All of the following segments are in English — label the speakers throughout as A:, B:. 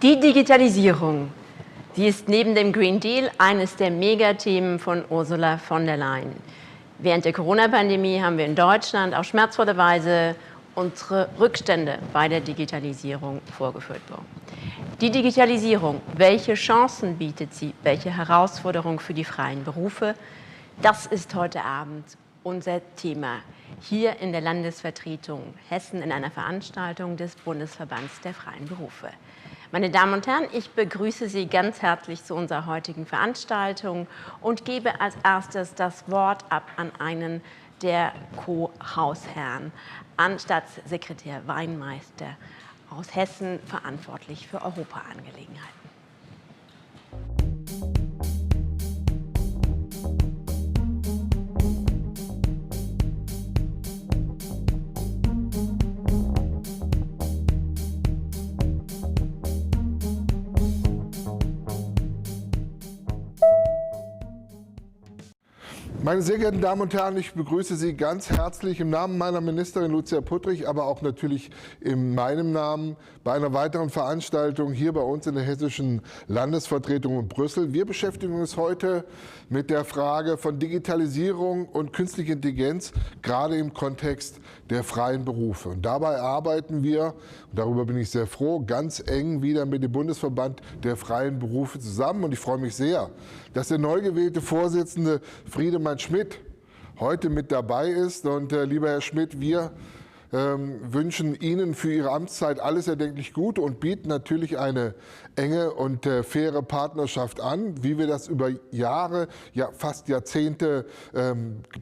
A: Die Digitalisierung, die ist neben dem Green Deal eines der Megathemen von Ursula von der Leyen. Während der Corona-Pandemie haben wir in Deutschland auf schmerzvolle Weise unsere Rückstände bei der Digitalisierung vorgeführt bekommen. Die Digitalisierung, welche Chancen bietet sie, welche Herausforderungen für die freien Berufe? Das ist heute Abend unser Thema hier in der Landesvertretung Hessen in einer Veranstaltung des Bundesverbands der freien Berufe. Meine Damen und Herren, ich begrüße Sie ganz herzlich zu unserer heutigen Veranstaltung und gebe als erstes das Wort ab an einen der Co-Hausherren, an Staatssekretär Weinmeister aus Hessen, verantwortlich für Europaangelegenheiten.
B: Meine sehr geehrten Damen und Herren, ich begrüße Sie ganz herzlich im Namen meiner Ministerin Lucia Puttrich, aber auch natürlich in meinem Namen bei einer weiteren Veranstaltung hier bei uns in der hessischen Landesvertretung in Brüssel. Wir beschäftigen uns heute mit der Frage von Digitalisierung und künstlicher Intelligenz, gerade im Kontext der freien Berufe. Und dabei arbeiten wir, und darüber bin ich sehr froh, ganz eng wieder mit dem Bundesverband der freien Berufe zusammen. Und ich freue mich sehr, dass der neu gewählte Vorsitzende Friedemann Schmidt heute mit dabei ist. Und lieber Herr Schmidt, wir wünschen Ihnen für Ihre Amtszeit alles erdenklich Gute und bieten natürlich eine enge und faire Partnerschaft an, wie wir das über Jahre, ja fast Jahrzehnte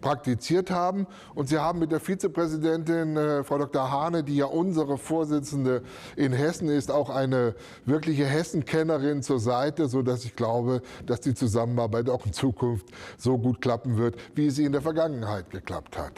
B: praktiziert haben. Und Sie haben mit der Vizepräsidentin, Frau Dr. Hahne, die ja unsere Vorsitzende in Hessen ist, auch eine wirkliche Hessenkennerin zur Seite, sodass ich glaube, dass die Zusammenarbeit auch in Zukunft so gut klappen wird, wie sie in der Vergangenheit geklappt hat.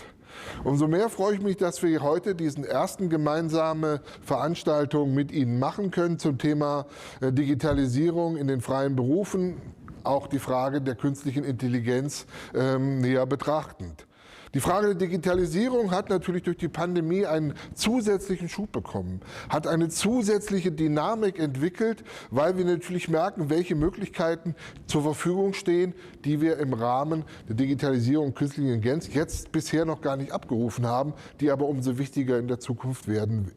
B: Umso mehr freue ich mich, dass wir heute diesen ersten gemeinsame Veranstaltung mit Ihnen machen können zum Thema Digitalisierung in den freien Berufen, auch die Frage der künstlichen Intelligenz näher betrachtend. Die Frage der Digitalisierung hat natürlich durch die Pandemie einen zusätzlichen Schub bekommen, hat eine zusätzliche Dynamik entwickelt, weil wir natürlich merken, welche Möglichkeiten zur Verfügung stehen, die wir im Rahmen der Digitalisierung und künstlichen Intelligenz jetzt bisher noch gar nicht abgerufen haben, die aber umso wichtiger in der Zukunft werden.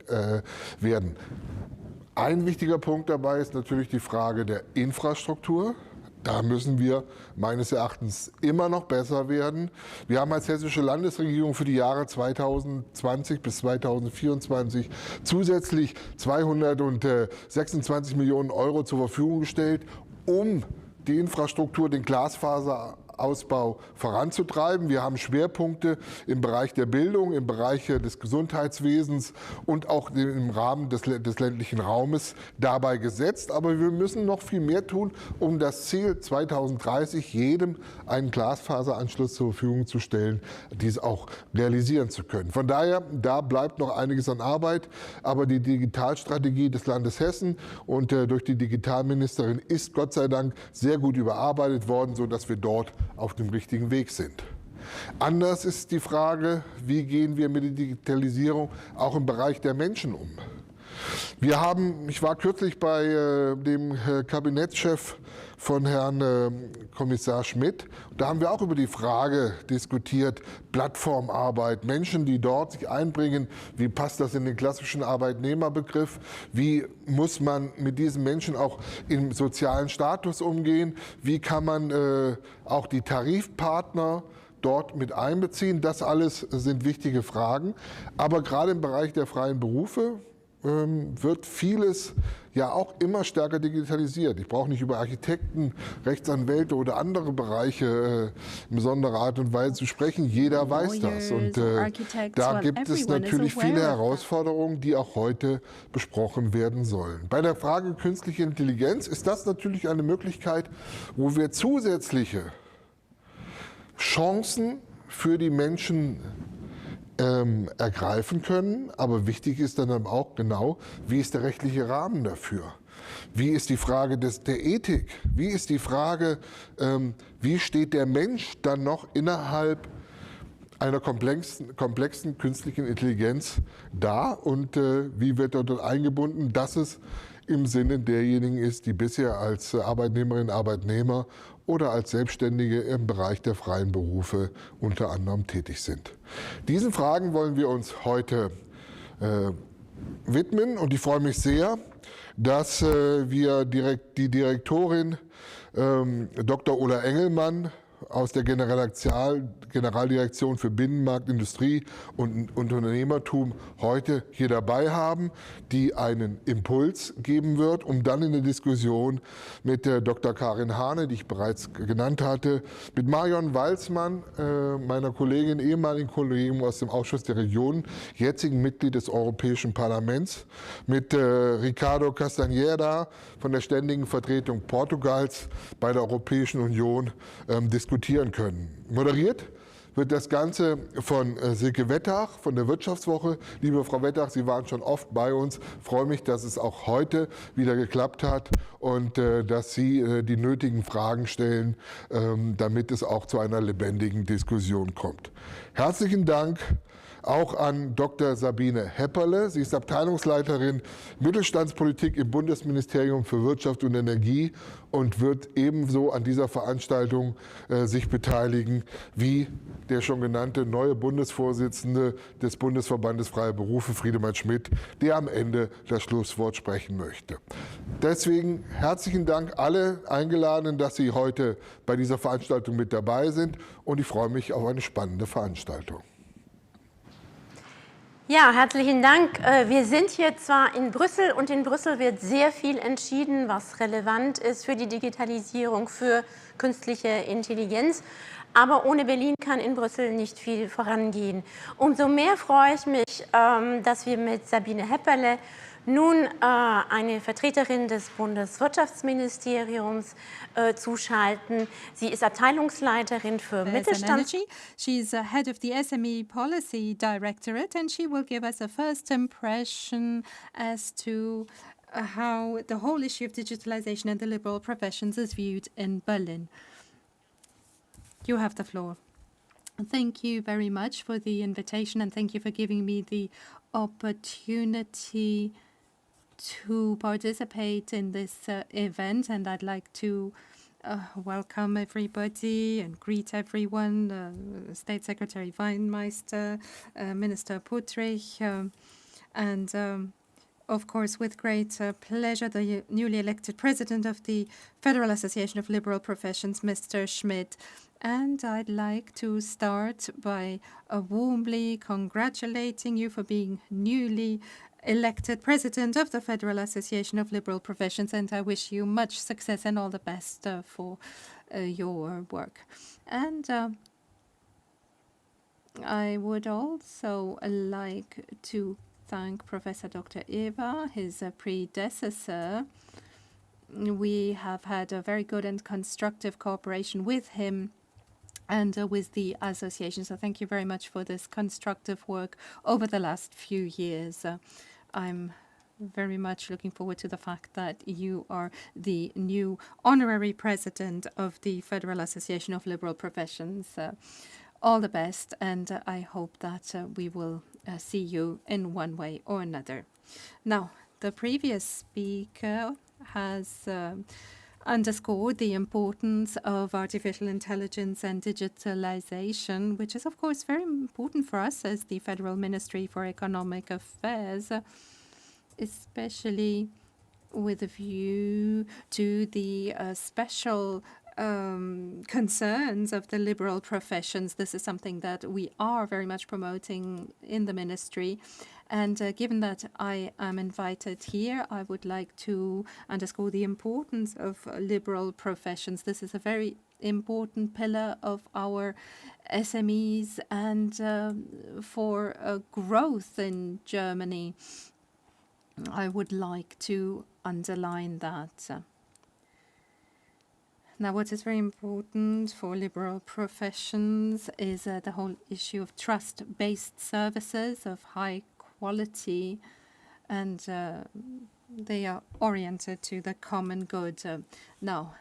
B: Ein wichtiger Punkt dabei ist natürlich die Frage der Infrastruktur. Da müssen wir meines Erachtens immer noch besser werden. Wir haben als hessische Landesregierung für die Jahre 2020 bis 2024 zusätzlich 226 Millionen Euro zur Verfügung gestellt, um die Infrastruktur, den Glasfaserausbau voranzutreiben. Wir haben Schwerpunkte im Bereich der Bildung, im Bereich des Gesundheitswesens und auch im Rahmen des ländlichen Raumes dabei gesetzt. Aber wir müssen noch viel mehr tun, um das Ziel 2030 jedem einen Glasfaseranschluss zur Verfügung zu stellen, dies auch realisieren zu können. Von daher, da bleibt noch einiges an Arbeit, aber die Digitalstrategie des Landes Hessen und durch die Digitalministerin ist Gott sei Dank sehr gut überarbeitet worden, sodass wir dort auf dem richtigen Weg sind. Anders ist die Frage, wie gehen wir mit der Digitalisierung auch im Bereich der Menschen um. Ich war kürzlich bei dem Kabinettschef von Herrn Kommissar Schmidt. Da haben wir auch über die Frage diskutiert, Plattformarbeit, Menschen, die dort sich einbringen, wie passt das in den klassischen Arbeitnehmerbegriff, wie muss man mit diesen Menschen auch im sozialen Status umgehen, wie kann man auch die Tarifpartner dort mit einbeziehen. Das alles sind wichtige Fragen, aber gerade im Bereich der freien Berufe wird vieles ja auch immer stärker digitalisiert. Ich brauche nicht über Architekten, Rechtsanwälte oder andere Bereiche in besonderer Art und Weise zu sprechen. Jeder weiß das. Und da gibt es natürlich viele Herausforderungen, die auch heute besprochen werden sollen. Bei der Frage künstliche Intelligenz ist das natürlich eine Möglichkeit, wo wir zusätzliche Chancen für die Menschen ergreifen können. Aber wichtig ist dann auch genau, wie ist der rechtliche Rahmen dafür? Wie ist die Frage der Ethik? Wie ist die Frage, wie steht der Mensch dann noch innerhalb einer komplexen künstlichen Intelligenz da und wie wird er dort eingebunden, dass es im Sinne derjenigen ist, die bisher als Arbeitnehmerinnen, Arbeitnehmer oder als Selbstständige im Bereich der freien Berufe unter anderem tätig sind. Diesen Fragen wollen wir uns heute widmen und ich freue mich sehr, dass wir die Direktorin Dr. Ulla Engelmann aus der Generaldirektion für Binnenmarkt, Industrie und Unternehmertum heute hier dabei haben, die einen Impuls geben wird, um dann in der Diskussion mit Dr. Karin Hahne, die ich bereits genannt hatte, mit Marion Walsmann, meiner Kollegin, ehemaligen Kollegin aus dem Ausschuss der Regionen, jetzigen Mitglied des Europäischen Parlaments, mit Ricardo Castanheira von der Ständigen Vertretung Portugals bei der Europäischen Union diskutieren können. Moderiert wird das Ganze von Silke Wettach von der Wirtschaftswoche. Liebe Frau Wettach, Sie waren schon oft bei uns. Ich freue mich, dass es auch heute wieder geklappt hat und dass Sie die nötigen Fragen stellen, damit es auch zu einer lebendigen Diskussion kommt. Herzlichen Dank auch an Dr. Sabine Hepperle. Sie ist Abteilungsleiterin Mittelstandspolitik im Bundesministerium für Wirtschaft und Energie und wird ebenso an dieser Veranstaltung sich beteiligen wie der schon genannte neue Bundesvorsitzende des Bundesverbandes Freie Berufe, Friedemann Schmidt, der am Ende das Schlusswort sprechen möchte. Deswegen herzlichen Dank alle Eingeladenen, dass Sie heute bei dieser Veranstaltung mit dabei sind und ich freue mich auf eine spannende Veranstaltung.
A: Ja, herzlichen Dank. Wir sind hier zwar in Brüssel und in Brüssel wird sehr viel entschieden, was relevant ist für die Digitalisierung, für künstliche Intelligenz. Aber ohne Berlin kann in Brüssel nicht viel vorangehen. Umso mehr freue ich mich, dass wir mit Sabine Hepperle nun eine Vertreterin des Bundeswirtschaftsministeriums zuschalten. Sie ist Abteilungsleiterin für Mittelstand.
C: She's head of the SME Policy Directorate, and she will give us a first impression as to how the whole issue of digitalization and the liberal professions is viewed in Berlin. You have the floor. Thank you very much for the invitation, and thank you for giving me the opportunity to participate in this event. And I'd like to welcome everybody and greet everyone, State Secretary Weinmeister, Minister Puttrich, and of course, with great pleasure, the newly elected president of the Federal Association of Liberal Professions, Mr. Schmidt. And I'd like to start by warmly congratulating you for being newly elected president of the Federal Association of Liberal Professions, and I wish you much success and all the best for your work. And I would also like to thank Professor Dr. Eva, his predecessor. We have had a very good and constructive cooperation with him and with the association. So thank you very much for this constructive work over the last few years. I'm very much looking forward to the fact that you are the new honorary president of the Federal Association of Liberal Professions. All the best, and I hope that we will see you in one way or another. Now, the previous speaker has underscored the importance of artificial intelligence and digitalization, which is, of course, very important for us as the Federal Ministry for Economic Affairs, especially with a view to the special concerns of the liberal professions. This is something that we are very much promoting in the ministry. And given that I am invited here, I would like to underscore the importance of liberal professions. This is a very important pillar of our SMEs and for growth in Germany. I would like to underline that. Now, what is very important for liberal professions is the whole issue of trust-based services of high quality, and they are oriented to the common good. Now,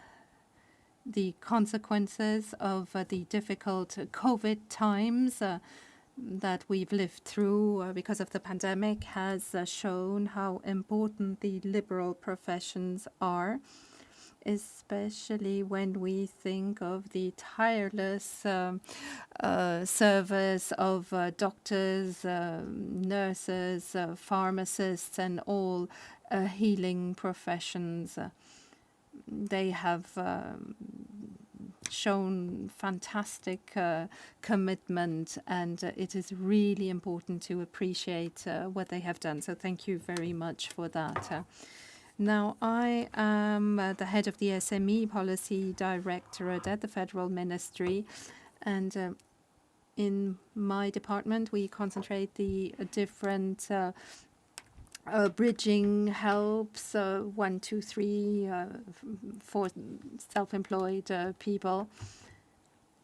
C: the consequences of the difficult COVID times that we've lived through because of the pandemic has shown how important the liberal professions are, especially when we think of the tireless service of doctors, nurses, pharmacists, and all healing professions. They have shown fantastic commitment, and it is really important to appreciate what they have done. So thank you very much for that. Now, I am the head of the SME Policy Directorate at the Federal Ministry, and in my department we concentrate the different bridging helps, 1, 2, 3, for self-employed people.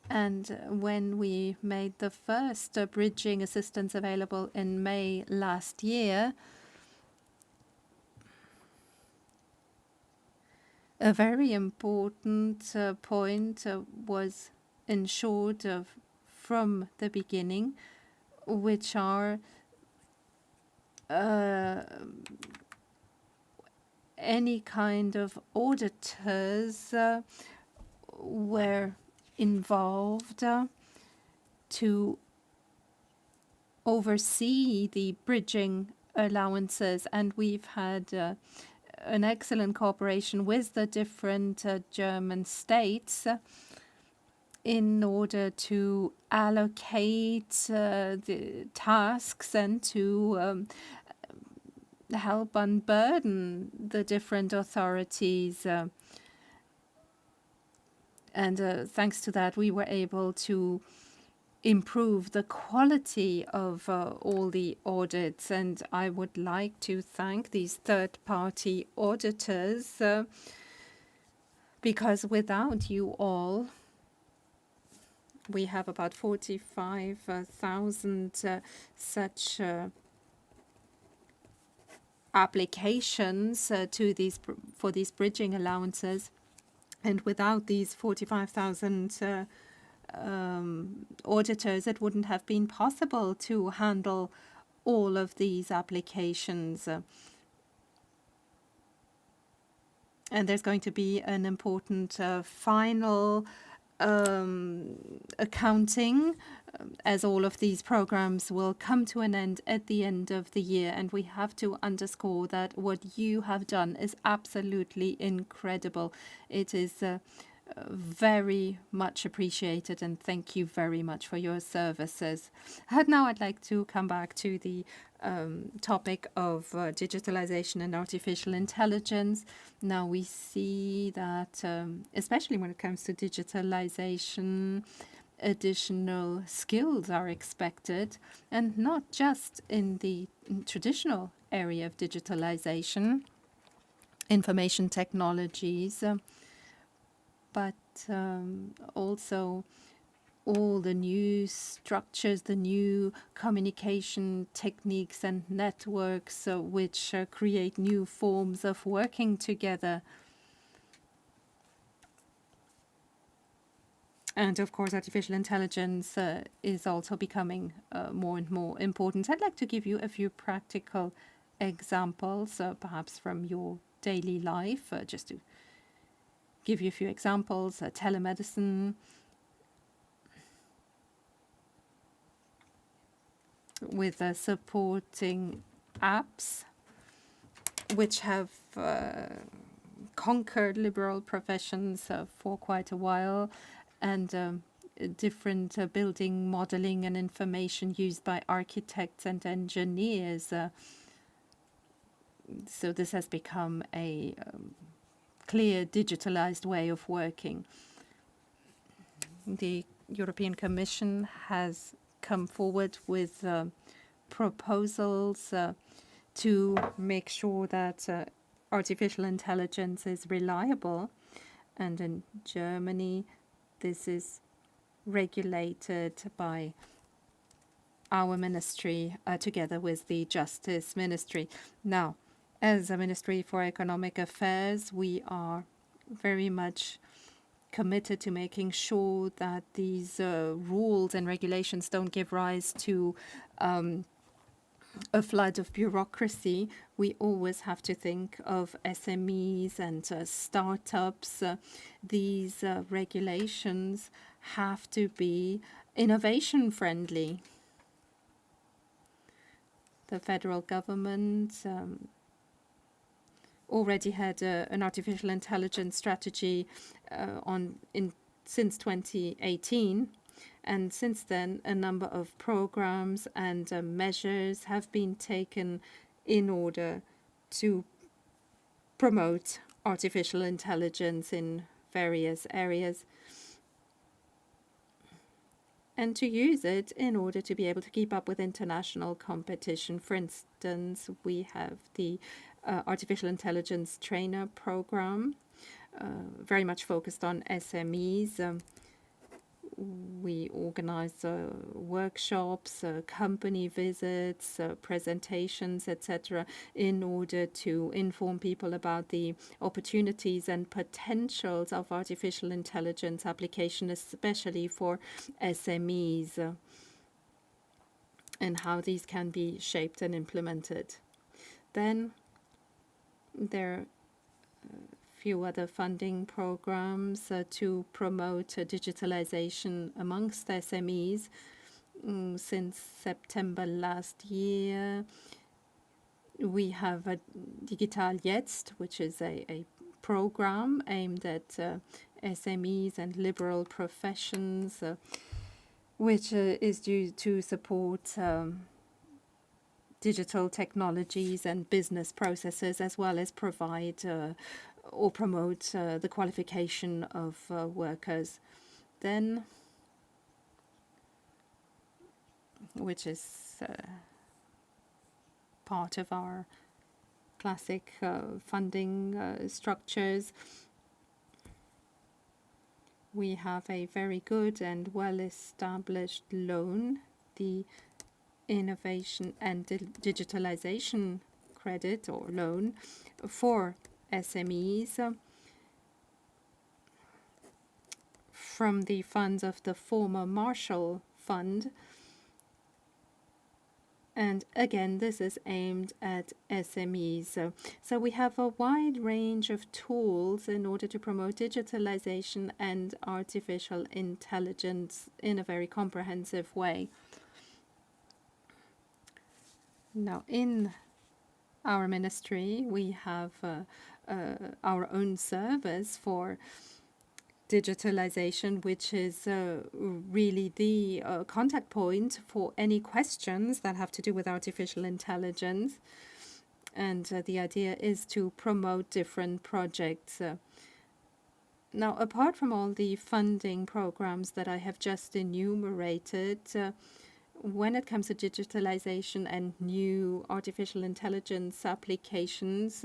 C: And when we made the first bridging assistance available in May last year, a very important point was ensured from the beginning, which are any kind of auditors were involved to oversee the bridging allowances, and we've had an excellent cooperation with the different German states in order to allocate the tasks and to help unburden the different authorities. And thanks to that, we were able to improve the quality of all the audits. And I would like to thank these third-party auditors because without you all, we have about 45,000 such applications for these bridging allowances. And without these 45,000 auditors, it wouldn't have been possible to handle all of these applications. And there's going to be an important final accounting, as all of these programs will come to an end at the end of the year. And we have to underscore that what you have done is absolutely incredible. It is very much appreciated, and thank you very much for your services. And now I'd like to come back to the topic of digitalization and artificial intelligence. Now we see that, especially when it comes to digitalization, additional skills are expected, and not just in the traditional area of digitalization, information technologies, but also all the new structures, the new communication techniques and networks which create new forms of working together. And of course, artificial intelligence is also becoming more and more important. I'd like to give you a few practical examples, perhaps from your daily life, just to give you a few examples. Telemedicine, with supporting apps which have conquered liberal professions for quite a while, and different building modeling and information used by architects and engineers. So this has become a clear digitalized way of working. The European Commission has come forward with proposals to make sure that artificial intelligence is reliable. And in Germany, this is regulated by our ministry together with the Justice Ministry. Now, as a Ministry for Economic Affairs, we are very much committed to making sure that these rules and regulations don't give rise to a flood of bureaucracy. We always have to think of SMEs and startups. These regulations have to be innovation friendly. The federal government already had an artificial intelligence strategy since 2018. And since then, a number of programs and measures have been taken in order to promote artificial intelligence in various areas and to use it in order to be able to keep up with international competition. For instance, we have the Artificial Intelligence Trainer Program, very much focused on SMEs. We organize workshops, company visits, presentations, etc., in order to inform people about the opportunities and potentials of artificial intelligence application, especially for SMEs, and how these can be shaped and implemented. Then there are few other funding programs to promote digitalization amongst SMEs. Since September last year, we have a Digital Jetzt, which is a program aimed at SMEs and liberal professions, which is due to support digital technologies and business processes, as well as provide or promote the qualification of workers. Then, which is part of our classic funding structures, we have a very good and well-established loan, the Innovation and Digitalization Credit or Loan for SMEs from the funds of the former Marshall Fund. And again, this is aimed at SMEs. So we have a wide range of tools in order to promote digitalization and artificial intelligence in a very comprehensive way. Now, in our ministry, we have our own service for digitalization, which is really the contact point for any questions that have to do with artificial intelligence. And the idea is to promote different projects. Now, apart from all the funding programs that I have just enumerated, when it comes to digitalization and new artificial intelligence applications,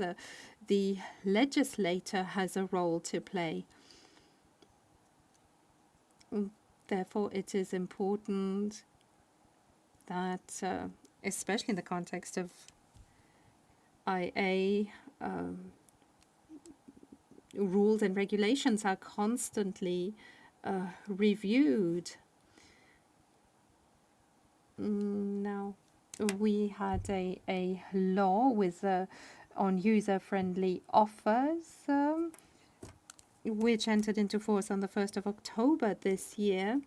C: the legislator has a role to play. Therefore, it is important that, especially in the context of IA, rules and regulations are constantly reviewed. Now, we had a law with on user-friendly offers, which entered into force on the 1st of October this year,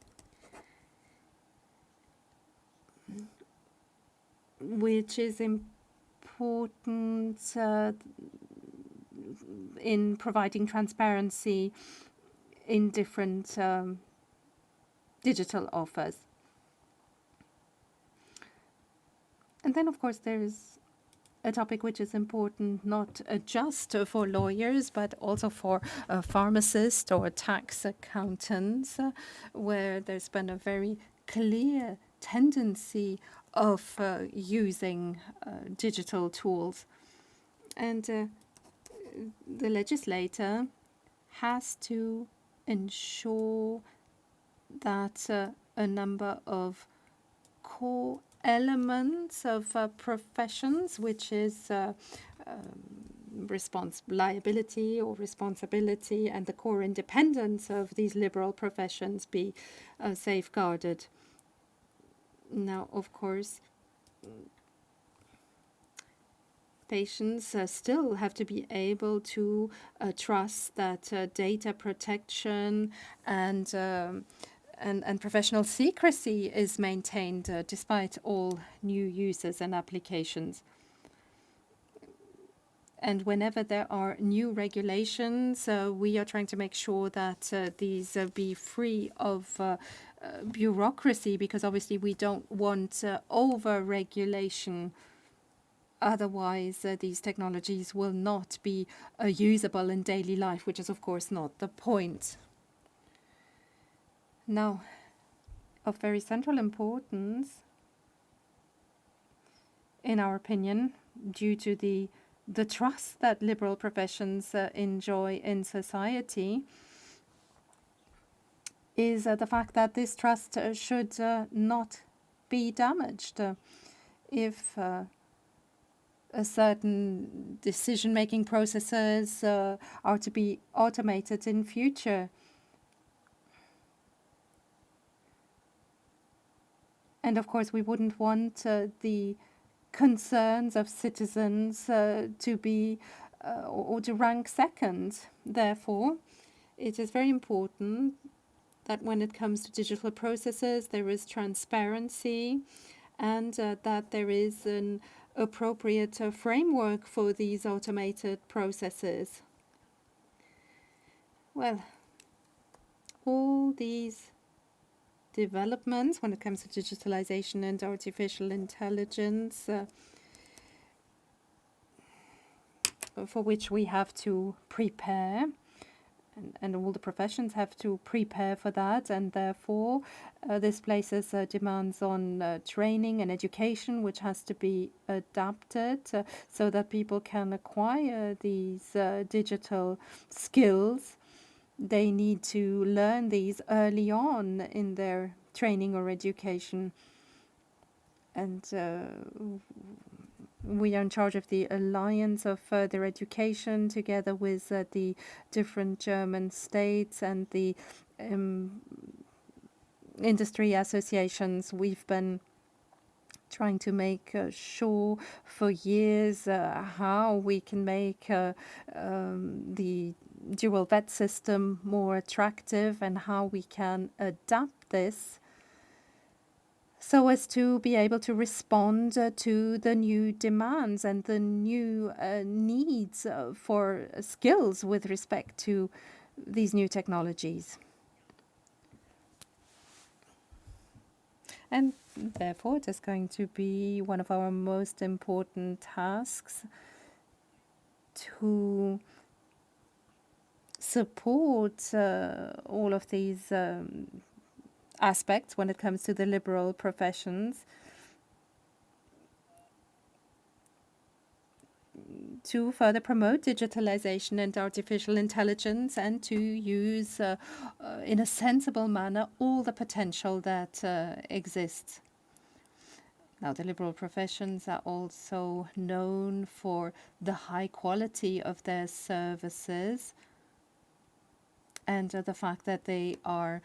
C: which is important in providing transparency in different digital offers. And then, of course, there is a topic which is important not just for lawyers, but also for pharmacists or tax accountants, where there's been a very clear tendency of using digital tools. And the legislator has to ensure that a number of core elements of professions, which is liability or responsibility and the core independence of these liberal professions be safeguarded. Now, of course, patients still have to be able to trust that data protection and professional secrecy is maintained despite all new uses and applications. And whenever there are new regulations, we are trying to make sure that these be free of bureaucracy, because obviously we don't want over-regulation. Otherwise, these technologies will not be usable in daily life, which is, of course, not the point. Now, of very central importance, in our opinion, due to the trust that liberal professions enjoy in society, is the fact that this trust should not be damaged. If certain decision-making processes are to be automated in future, and of course we wouldn't want the concerns of citizens to be or to rank second. Therefore, it is very important that when it comes to digital processes, there is transparency and that there is an appropriate framework for these automated processes. Well, all these developments when it comes to digitalization and artificial intelligence, for which we have to prepare, and all the professions have to prepare for that, and therefore this places demands on training and education, which has to be adapted so that people can acquire these digital skills. They need to learn these early on in their training or education. And we are in charge of the Alliance of Further Education together with the different German states and the industry associations. We've been trying to make sure for years how we can make the dual vet system more attractive and how we can adapt this so as to be able to respond to the new demands and the new needs for skills with respect to these new technologies. And therefore, it is going to be one of our most important tasks to support all of these aspects when it comes to the liberal professions, to further promote digitalization and artificial intelligence and to use in a sensible manner all the potential that exists. Now, the liberal professions are also known for the high quality of their services and the fact that they are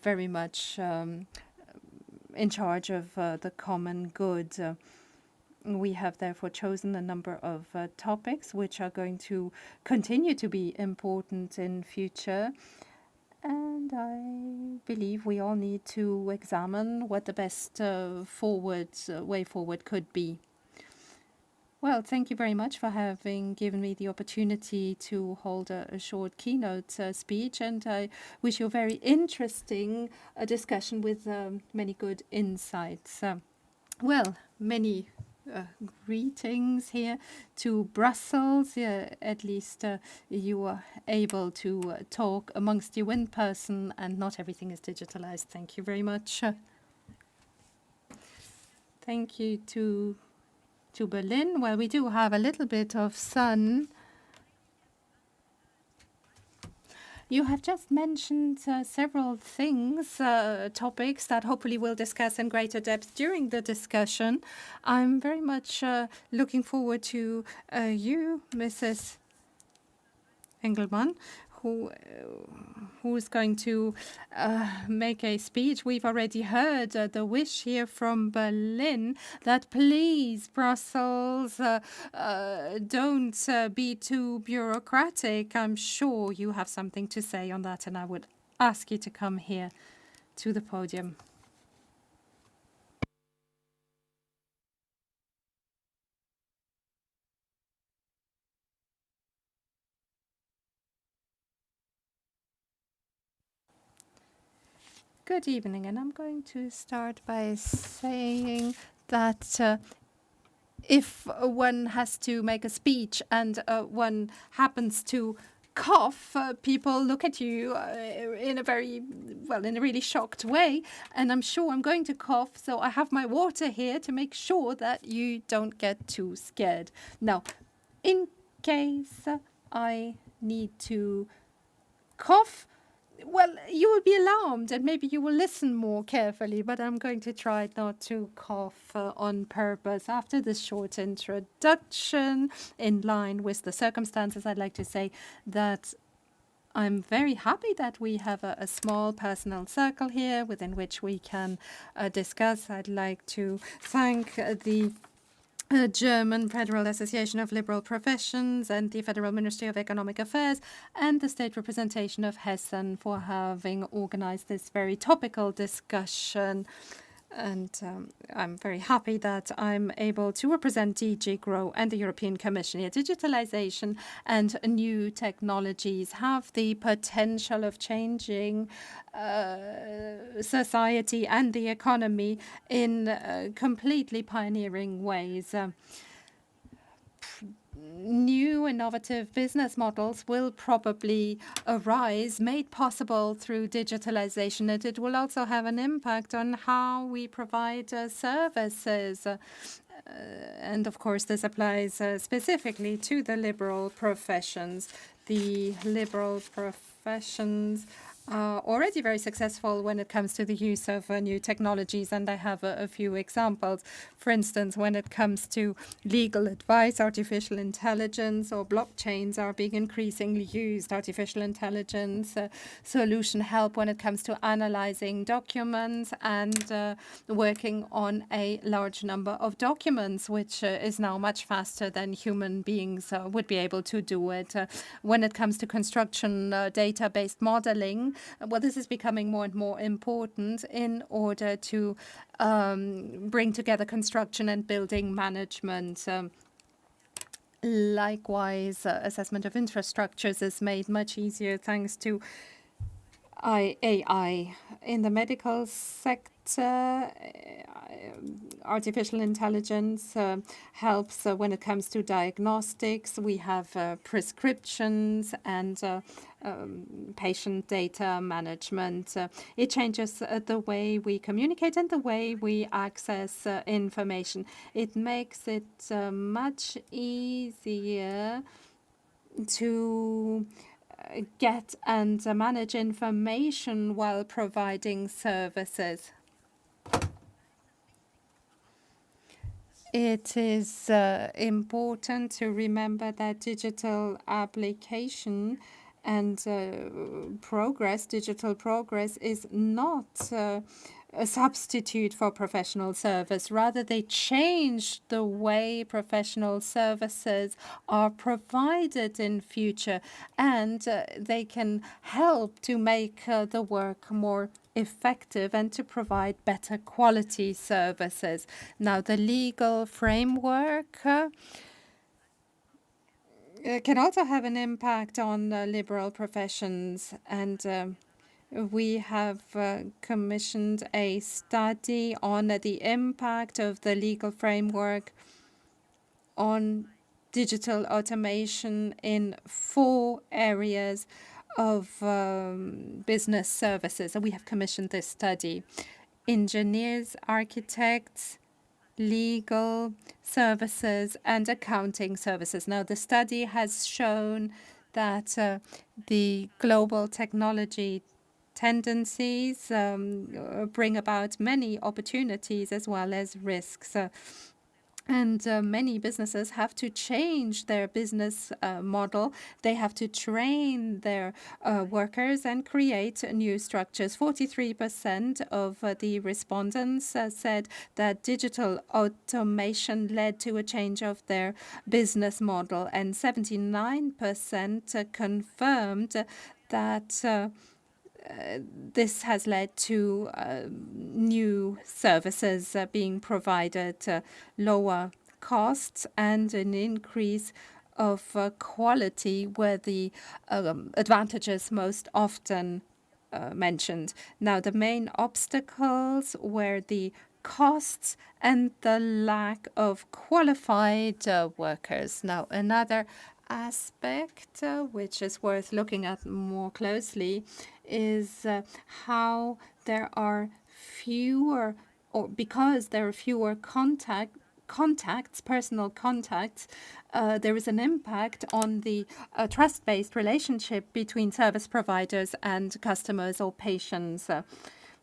C: very much in charge of the common good. We have therefore chosen a number of topics which are going to continue to be important in future. And I believe we all need to examine what the best way forward could be. Well, thank you very much for having given me the opportunity to hold a short keynote speech, and I wish you a very interesting discussion with many good insights. Well, many greetings here to Brussels. At least you are able to talk amongst you in person, and not everything is digitalized. Thank you very much. Thank you to Berlin. Well, we do have a little bit of sun. You have just mentioned several things, topics that hopefully we'll discuss in greater depth during the discussion. I'm very much looking forward to you, Mrs. Engelmann, who's going to make a speech. We've already heard the wish here from Berlin that please, Brussels, don't be too bureaucratic. I'm sure you have something to say on that, and I would ask you to come here to the podium. Good evening, and I'm going to start by saying that if one has to make a speech and one happens to cough, people look at you in a really shocked way, and I'm sure I'm going to cough, so I have my water here to make sure that you don't get too scared. Now, in case I need to cough, well, you will be alarmed and maybe you will listen more carefully, but I'm going to try not to cough on purpose. After this short introduction, in line with the circumstances, I'd like to say that I'm very happy that we have a small personal circle here within which we can discuss. I'd like to thank the German Federal Association of Liberal Professions and the Federal Ministry of Economic Affairs and the State Representation of Hessen for having organized this very topical discussion. And I'm very happy that I'm able to represent DG GROW and the European Commission here. Digitalization and new technologies have the potential of changing society and the economy in completely pioneering ways. New innovative business models will probably arise, made possible through digitalization, and it will also have an impact on how we provide services. And of course, this applies specifically to the liberal professions. The liberal professions are already very successful when it comes to the use of new technologies, and I have a few examples. For instance, when it comes to legal advice, artificial intelligence or blockchains are being increasingly used. Artificial intelligence solution help when it comes to analyzing documents and working on a large number of documents, which is now much faster than human beings would be able to do it. When it comes to construction data-based modeling, well, this is becoming more and more important in order to bring together construction and building management. Likewise, assessment of infrastructures is made much easier thanks to AI. In the medical sector, artificial intelligence helps when it comes to diagnostics. We have prescriptions and patient data management. It changes the way we communicate and the way we access information. It makes it much easier to get and manage information while providing services. It is important to remember that digital application and digital progress is not a substitute for professional service. Rather, they change the way professional services are provided in future, and they can help to make the work more effective and to provide better quality services. Now, the legal framework can also have an impact on liberal professions, and we have commissioned a study on the impact of the legal framework on digital automation in 4 areas of business services. And we have commissioned this study. Engineers, architects, legal services, and accounting services. Now, the study has shown that the global technology tendencies bring about many opportunities as well as risks. And many businesses have to change their business model. They have to train their workers and create new structures. 43% of the respondents said that digital automation led to a change of their business model, and 79% confirmed that this has led to new services being provided, lower costs, and an increase of quality were the advantages most often mentioned. Now, the main obstacles were the costs and the lack of qualified workers. Now, another aspect which is worth looking at more closely is how there are fewer, or because there are fewer contacts, personal contacts, there is an impact on the trust-based relationship between service providers and customers or patients.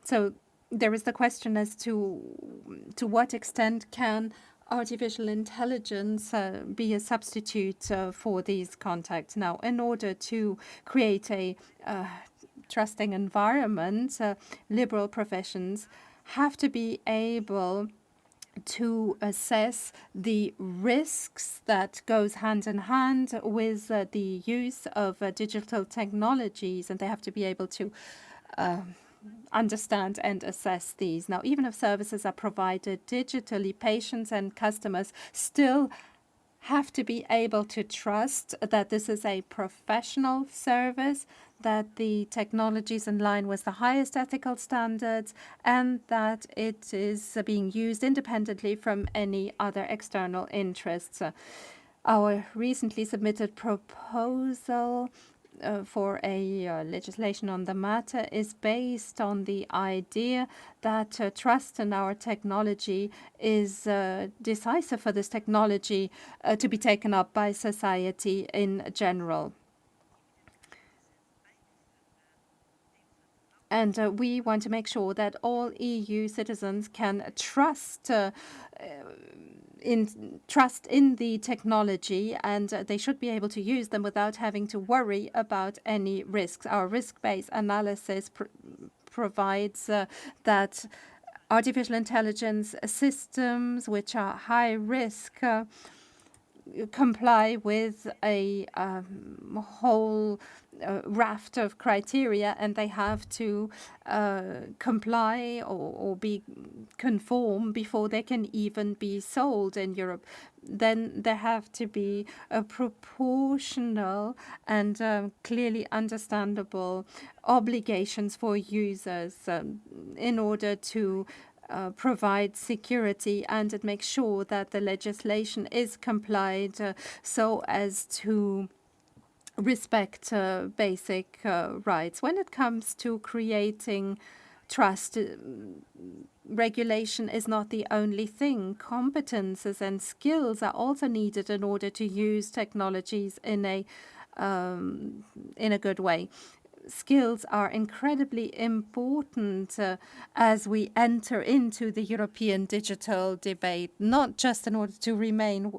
C: So there is the question as to what extent can artificial intelligence be a substitute for these contacts. Now, in order to create a trusting environment, liberal professions have to be able to assess the risks that goes hand in hand with the use of digital technologies, and they have to be able to understand and assess these. Now, even if services are provided digitally, patients and customers still have to be able to trust that this is a professional service, that the technology is in line with the highest ethical standards, and that it is being used independently from any other external interests. Our recently submitted proposal for a legislation on the matter is based on the idea that trust in our technology is decisive for this technology to be taken up by society in general. And we want to make sure that all EU citizens can trust in the technology, and they should be able to use them without having to worry about any risks. Our risk-based analysis provides that artificial intelligence systems which are high risk comply with a whole raft of criteria, and they have to comply or be conform before they can even be sold in Europe. Then there have to be a proportional and clearly understandable obligations for users in order to provide security, and it makes sure that the legislation is complied so as to respect basic rights. When it comes to creating trust, regulation is not the only thing. Competences and skills are also needed in order to use technologies in a good way. Skills are incredibly important as we enter into the European digital debate, not just in order to remain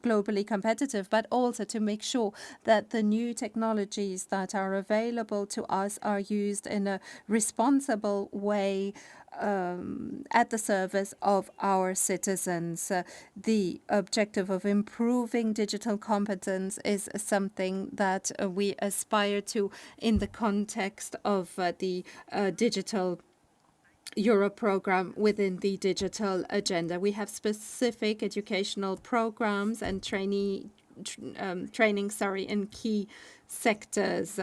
C: globally competitive, but also to make sure that the new technologies that are available to us are used in a responsible way at the service of our citizens. The objective of improving digital competence is something that we aspire to in the context of the digital Europe program within the digital agenda. We have specific educational programs and training in key sectors.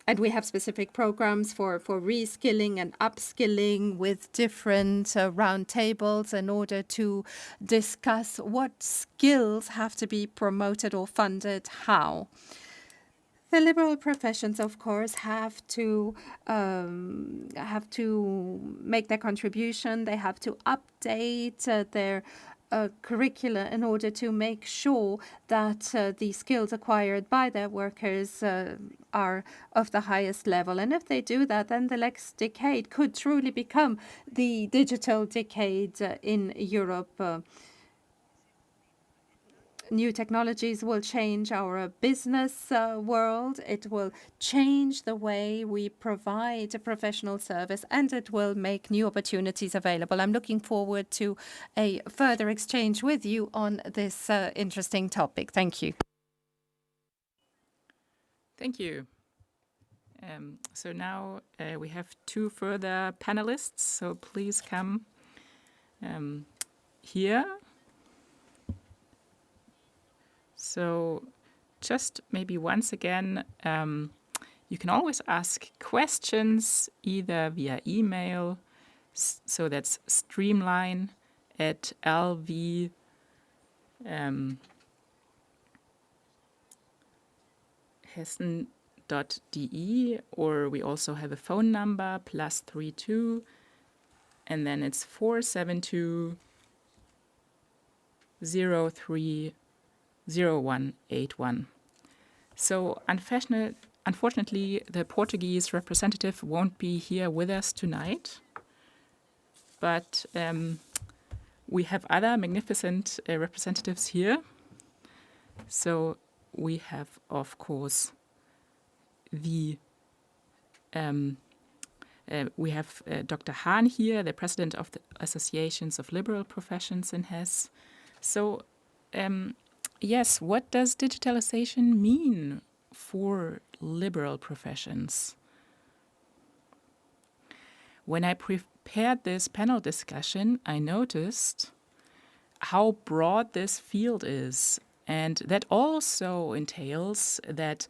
C: And we have specific programs for reskilling and upskilling with different round tables in order to discuss what skills have to be promoted or funded how. The liberal professions, of course, have to make their contribution. They have to update their curricula in order to make sure that the skills acquired by their workers are of the highest level. And if they do that, then the next decade could truly become the digital decade in Europe. New technologies will change our business world. It will change the way we provide a professional service, and it will make new opportunities available. I'm looking forward to a further exchange with you on this interesting topic. Thank you.
D: Thank you. So now we have two further panelists, so please come here. So just maybe once again, you can always ask questions either via email. So that's streamline at lv hessen.de, or we also have a phone number +32, and then it's 472 03 0181. So unfortunately, the Portuguese representative won't be here with us tonight, but we have other magnificent representatives here. So we have, of course, we have Dr. Hahne here, the president of the Associations of Liberal Professions in Hesse. So yes, what does digitalization mean for liberal professions? When I prepared this panel discussion, I noticed how broad this field is, and that also entails that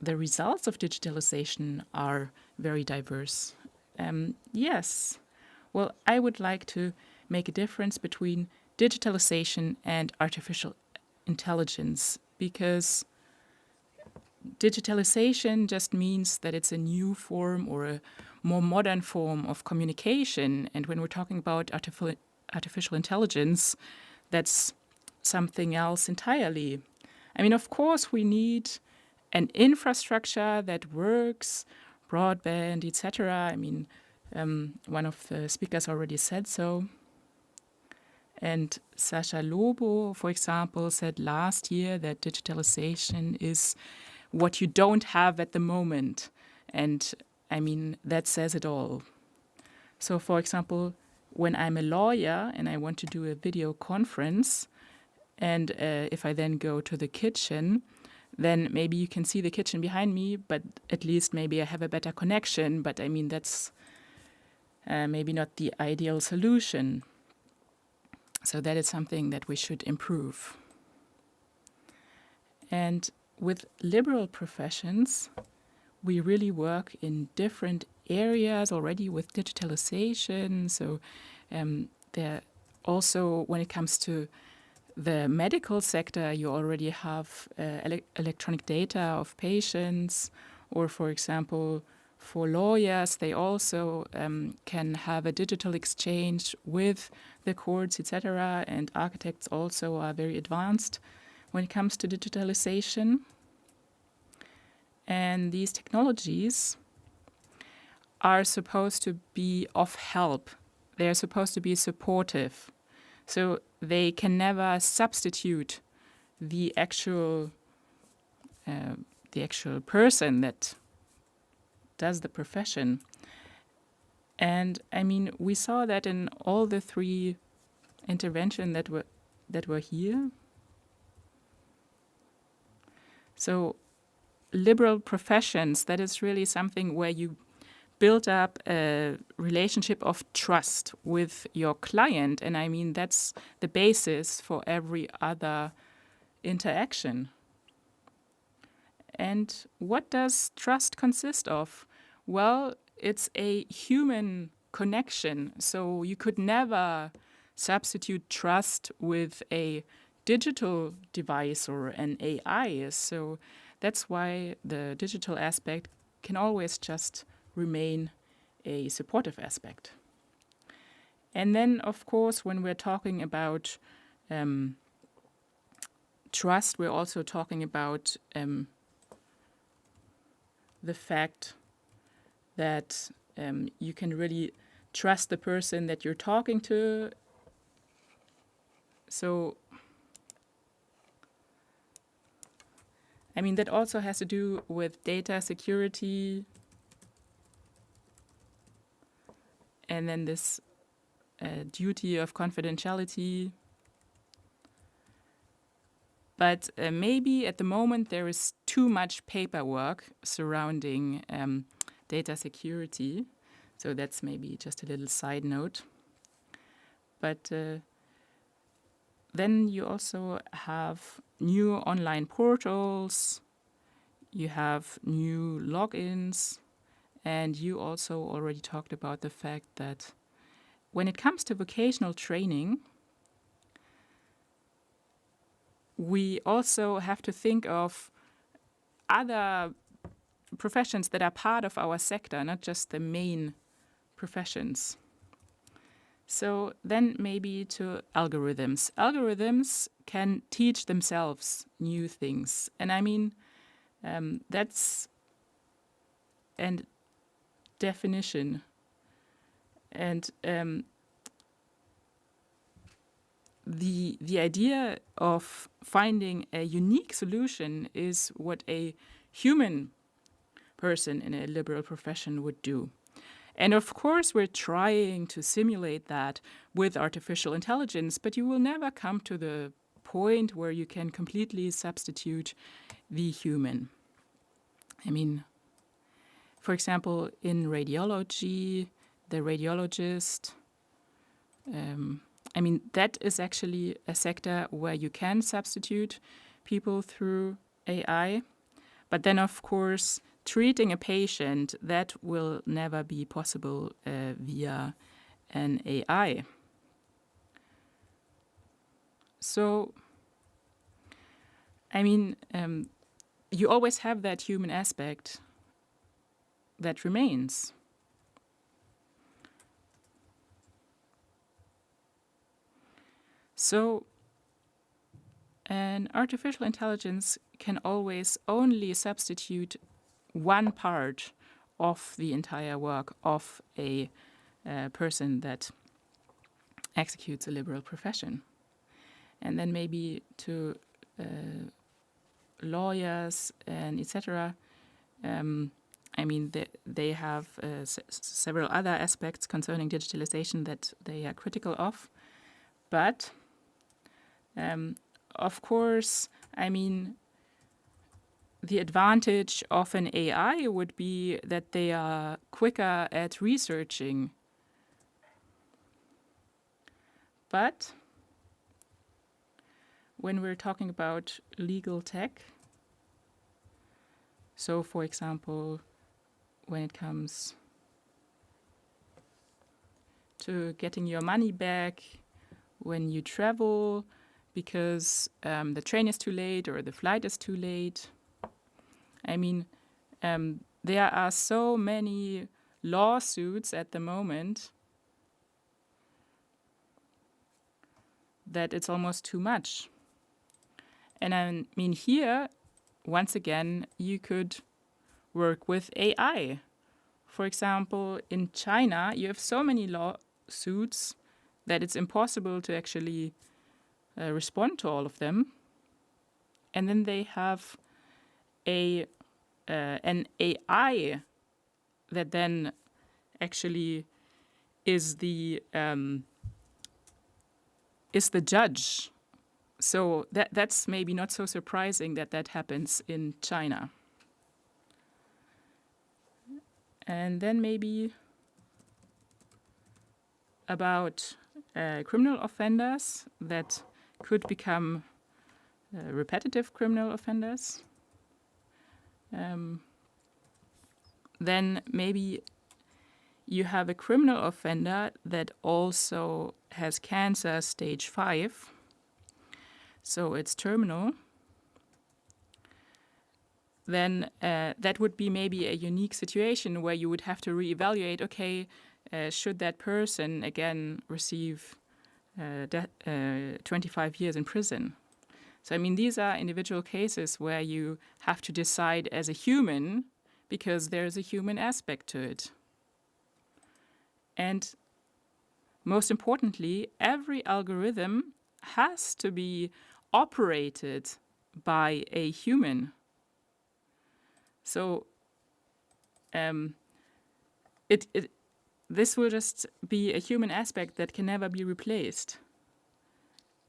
D: the results of digitalization are very diverse. Yes, well, I would like to make a difference between digitalization and artificial intelligence, because digitalization just means that it's a new form or a more modern form of communication. And when we're talking about artificial intelligence, that's something else entirely. I mean, of course, we need an infrastructure that works, broadband, etc. I mean, one of the speakers already said so. And Sasha Lobo, for example, said last year that digitalization is what you don't have at the moment. And I mean, that says it all. So, for example, when I'm a lawyer and I want to do a video conference, and if I then go to the kitchen, then maybe you can see the kitchen behind me, but at least maybe I have a better connection. But I mean, that's maybe not the ideal solution. So that is something that we should improve. And with liberal professions, we really work in different areas already with digitalization. So there also, when it comes to the medical sector, you already have electronic data of patients, or for example, for lawyers, they also can have a digital exchange with the courts, etc. And architects also are very advanced when it comes to digitalization. And these technologies are supposed to be of help. They are supposed to be supportive. So they can never substitute the actual person that does the profession. And I mean, we saw that in all the three interventions that were here. So liberal professions, that is really something where you build up a relationship of trust with your client. And I mean, that's the basis for every other interaction. And what does trust consist of? Well, it's a human connection. So you could never substitute trust with a digital device or an AI. So that's why the digital aspect can always just remain a supportive aspect. And then, of course, when we're talking about trust, we're also talking about the fact that you can really trust the person that you're talking to. So, I mean, that also has to do with data security, and then this duty of confidentiality. But maybe at the moment there is too much paperwork surrounding data security. So that's maybe just a little side note. But then you also have new online portals, you have new logins, and you also already talked about the fact that when it comes to vocational training, we also have to think of other professions that are part of our sector, not just the main professions. So then maybe to algorithms. Algorithms can teach themselves new things. And I mean, that's a definition. And the idea of finding a unique solution is what a human person in a liberal profession would do. And of course, we're trying to simulate that with artificial intelligence, but you will never come to the point where you can completely substitute the human. I mean, for example, in radiology, the radiologist, I mean, that is actually a sector where you can substitute people through AI. But then, of course, treating a patient, that will never be possible via an AI. So, I mean, you always have that human aspect that remains. So, an artificial intelligence can always only substitute one part of the entire work of a person that executes a liberal profession. And then maybe to lawyers and etc. I mean, they have several other aspects concerning digitalization that they are critical of. But, of course, I mean, the advantage of an AI would be that they are quicker at researching. But when we're talking about legal tech, so for example, when it comes to getting your money back when you travel because the train is too late or the flight is too late, I mean, there are so many lawsuits at the moment that it's almost too much. And I mean, here, once again, you could work with AI. For example, in China, you have so many lawsuits that it's impossible to actually respond to all of them. And then they have an AI that then actually is the judge. So that's maybe not so surprising that happens in China. And then maybe about criminal offenders that could become repetitive criminal offenders. Then maybe you have a criminal offender that also has cancer stage 5. So it's terminal. Then that would be maybe a unique situation where you would have to reevaluate, okay, should that person again receive 25 years in prison? So, I mean, these are individual cases where you have to decide as a human because there's a human aspect to it. And most importantly, every algorithm has to be operated by a human. So this will just be a human aspect that can never be replaced.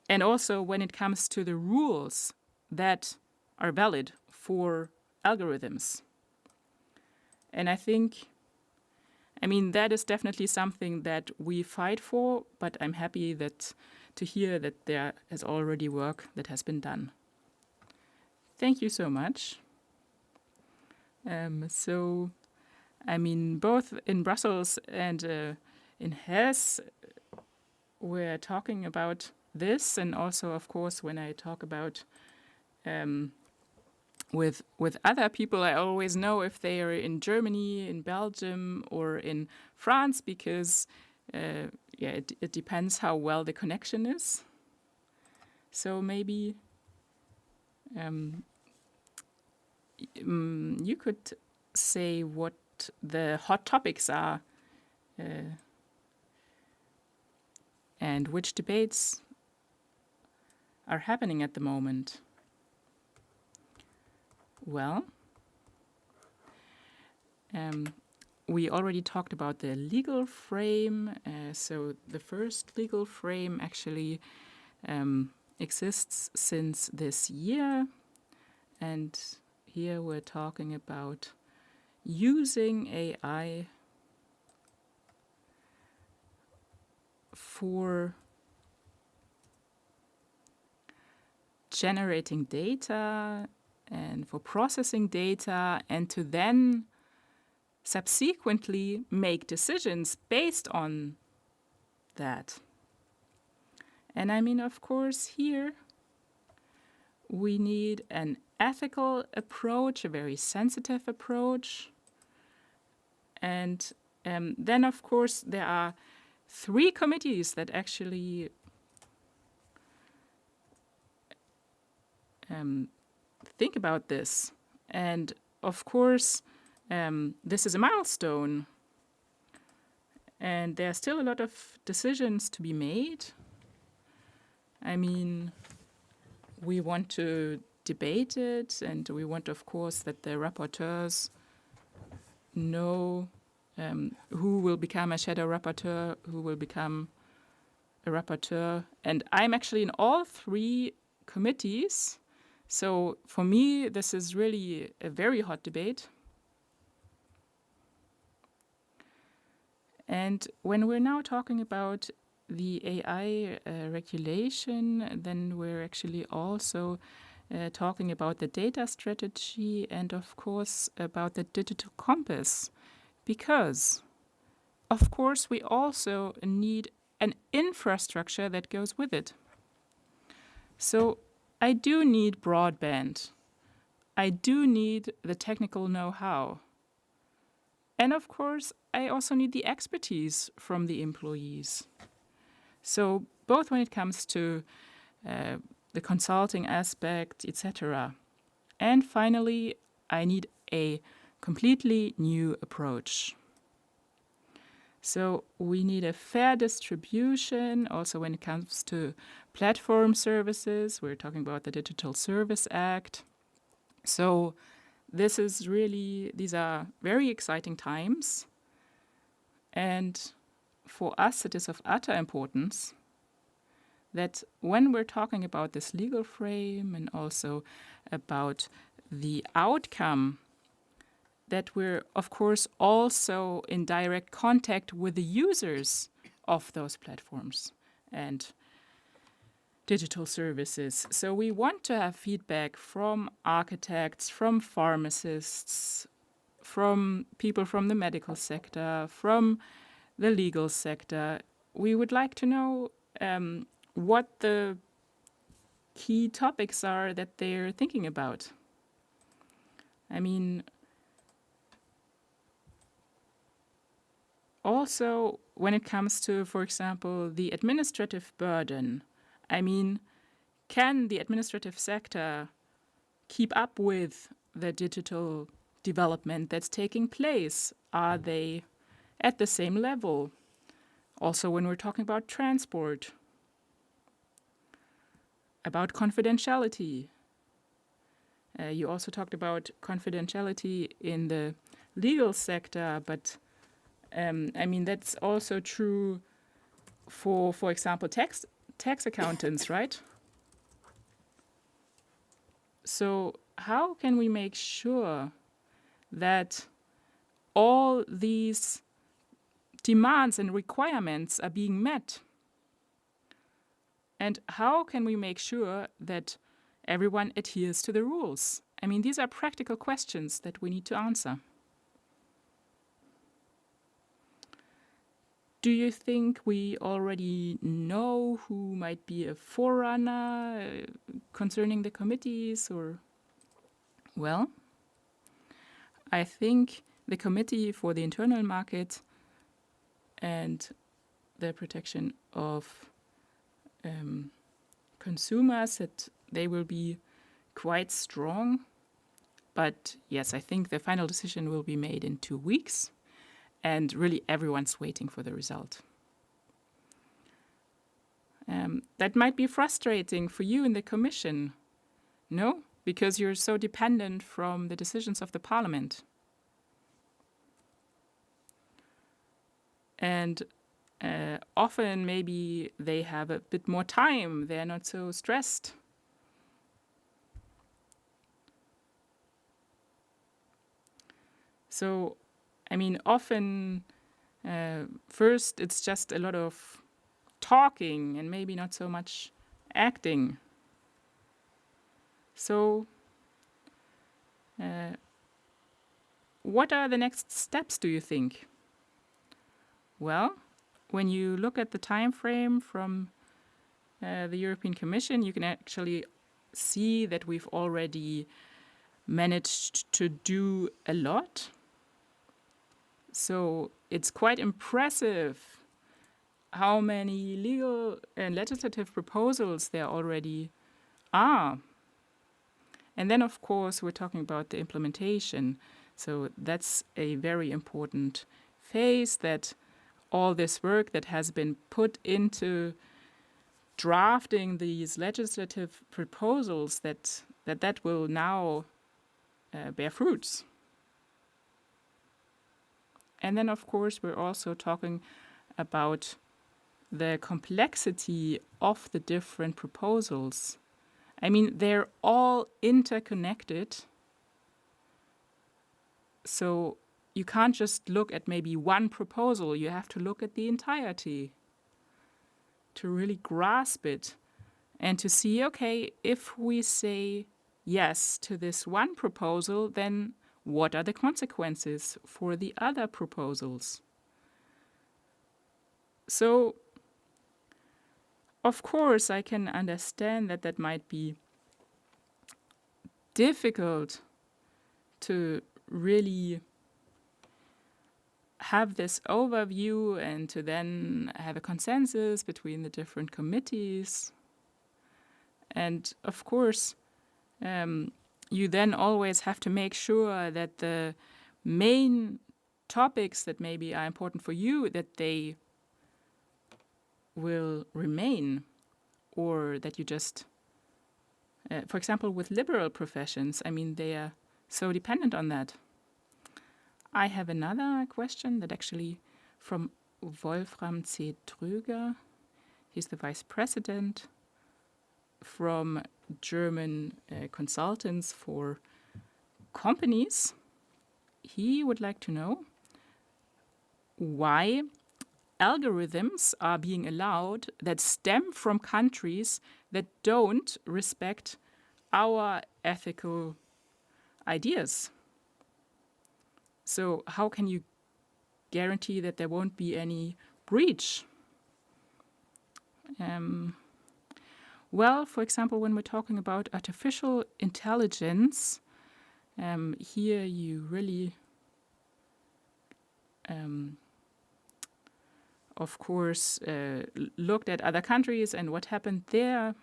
D: And also when it comes to the rules that are valid for algorithms. And I think, I mean, that is definitely something that we fight for, but I'm happy to hear that there is already work that has been done. Thank you so much. So, I mean, both in Brussels and in Hesse, we're talking about this, and also, of course, when I talk about with other people, I always know if they are in Germany, in Belgium, or in France, because it depends how well the connection is. So maybe you could say what the hot topics are and which debates are happening at the moment. Well, we already talked about the legal frame. So the first legal frame actually exists since this year. And here we're talking about using AI for generating data and for processing data, and to then subsequently make decisions based on that. And I mean, of course, here we need an ethical approach, a very sensitive approach. And then, of course, there are 3 committees that actually think about this. And of course, this is a milestone. And there are still a lot of decisions to be made. I mean, we want to debate it, and we want, of course, that the rapporteurs know who will become a shadow rapporteur, who will become a rapporteur. And I'm actually in all 3 committees. So for me, this is really a very hot debate. And when we're now talking about the AI regulation, then we're actually also talking about the data strategy and, of course, about the digital compass. Because, of course, we also need an infrastructure that goes with it. So I do need broadband. I do need the technical know-how. And of course, I also need the expertise from the employees. So both when it comes to the consulting aspect, etc. And finally, I need a completely new approach. So we need a fair distribution also when it comes to platform services. We're talking about the Digital Service Act. So these are very exciting times. And for us, it is of utter importance that when we're talking about this legal frame and also about the outcome, that we're, of course, also in direct contact with the users of those platforms and digital services. So we want to have feedback from architects, from pharmacists, from people from the medical sector, from the legal sector. We would like to know what the key topics are that they're thinking about. I mean, Also, when it comes to, for example, the administrative burden, I mean, can the administrative sector keep up with the digital development that's taking place? Are they at the same level? Also, when we're talking about transport, about confidentiality. You also talked about confidentiality in the legal sector, but I mean, that's also true for example, tax accountants, right? So how can we make sure that all these demands and requirements are being met? And how can we make sure that everyone adheres to the rules? I mean, these are practical questions that we need to answer. Do you think we already know who might be a forerunner concerning the committees? Or, well, I think the Committee for the Internal Market and the Protection of Consumers, that they will be quite strong. But yes, I think the final decision will be made in 2 weeks. And really everyone's waiting for the result. That might be frustrating for you in the Commission, no? Because you're so dependent from the decisions of the Parliament. And often maybe they have a bit more time, they're not so stressed. So, I mean, often first it's just a lot of talking and maybe not so much acting. So what are the next steps, do you think? Well, when you look at the time frame from the European Commission, you can actually see that we've already managed to do a lot. So it's quite impressive how many legal and legislative proposals there already are. And then, of course, we're talking about the implementation. So that's a very important phase, that all this work that has been put into drafting these legislative proposals, that will now bear fruits. And then, of course, we're also talking about the complexity of the different proposals. I mean, they're all interconnected. So you can't just look at maybe one proposal. You have to look at the entirety to really grasp it and to see, okay, if we say yes to this one proposal, then what are the consequences for the other proposals? So, of course, I can understand that that might be difficult to really have this overview and to then have a consensus between the different committees. And, of course, you then always have to make sure that the main topics that maybe are important for you, that they will remain, or that you just, for example, with liberal professions, I mean, they are so dependent on that. I have another question that actually from Wolfram C. Tröger. He's the vice president from German consultants for companies. He would like to know why algorithms are being allowed that stem from countries that don't respect our ethical ideas. So how can you guarantee that there won't be any breach? Well, for example, when we're talking about artificial intelligence, here you really of course, looked at other countries and what happened there.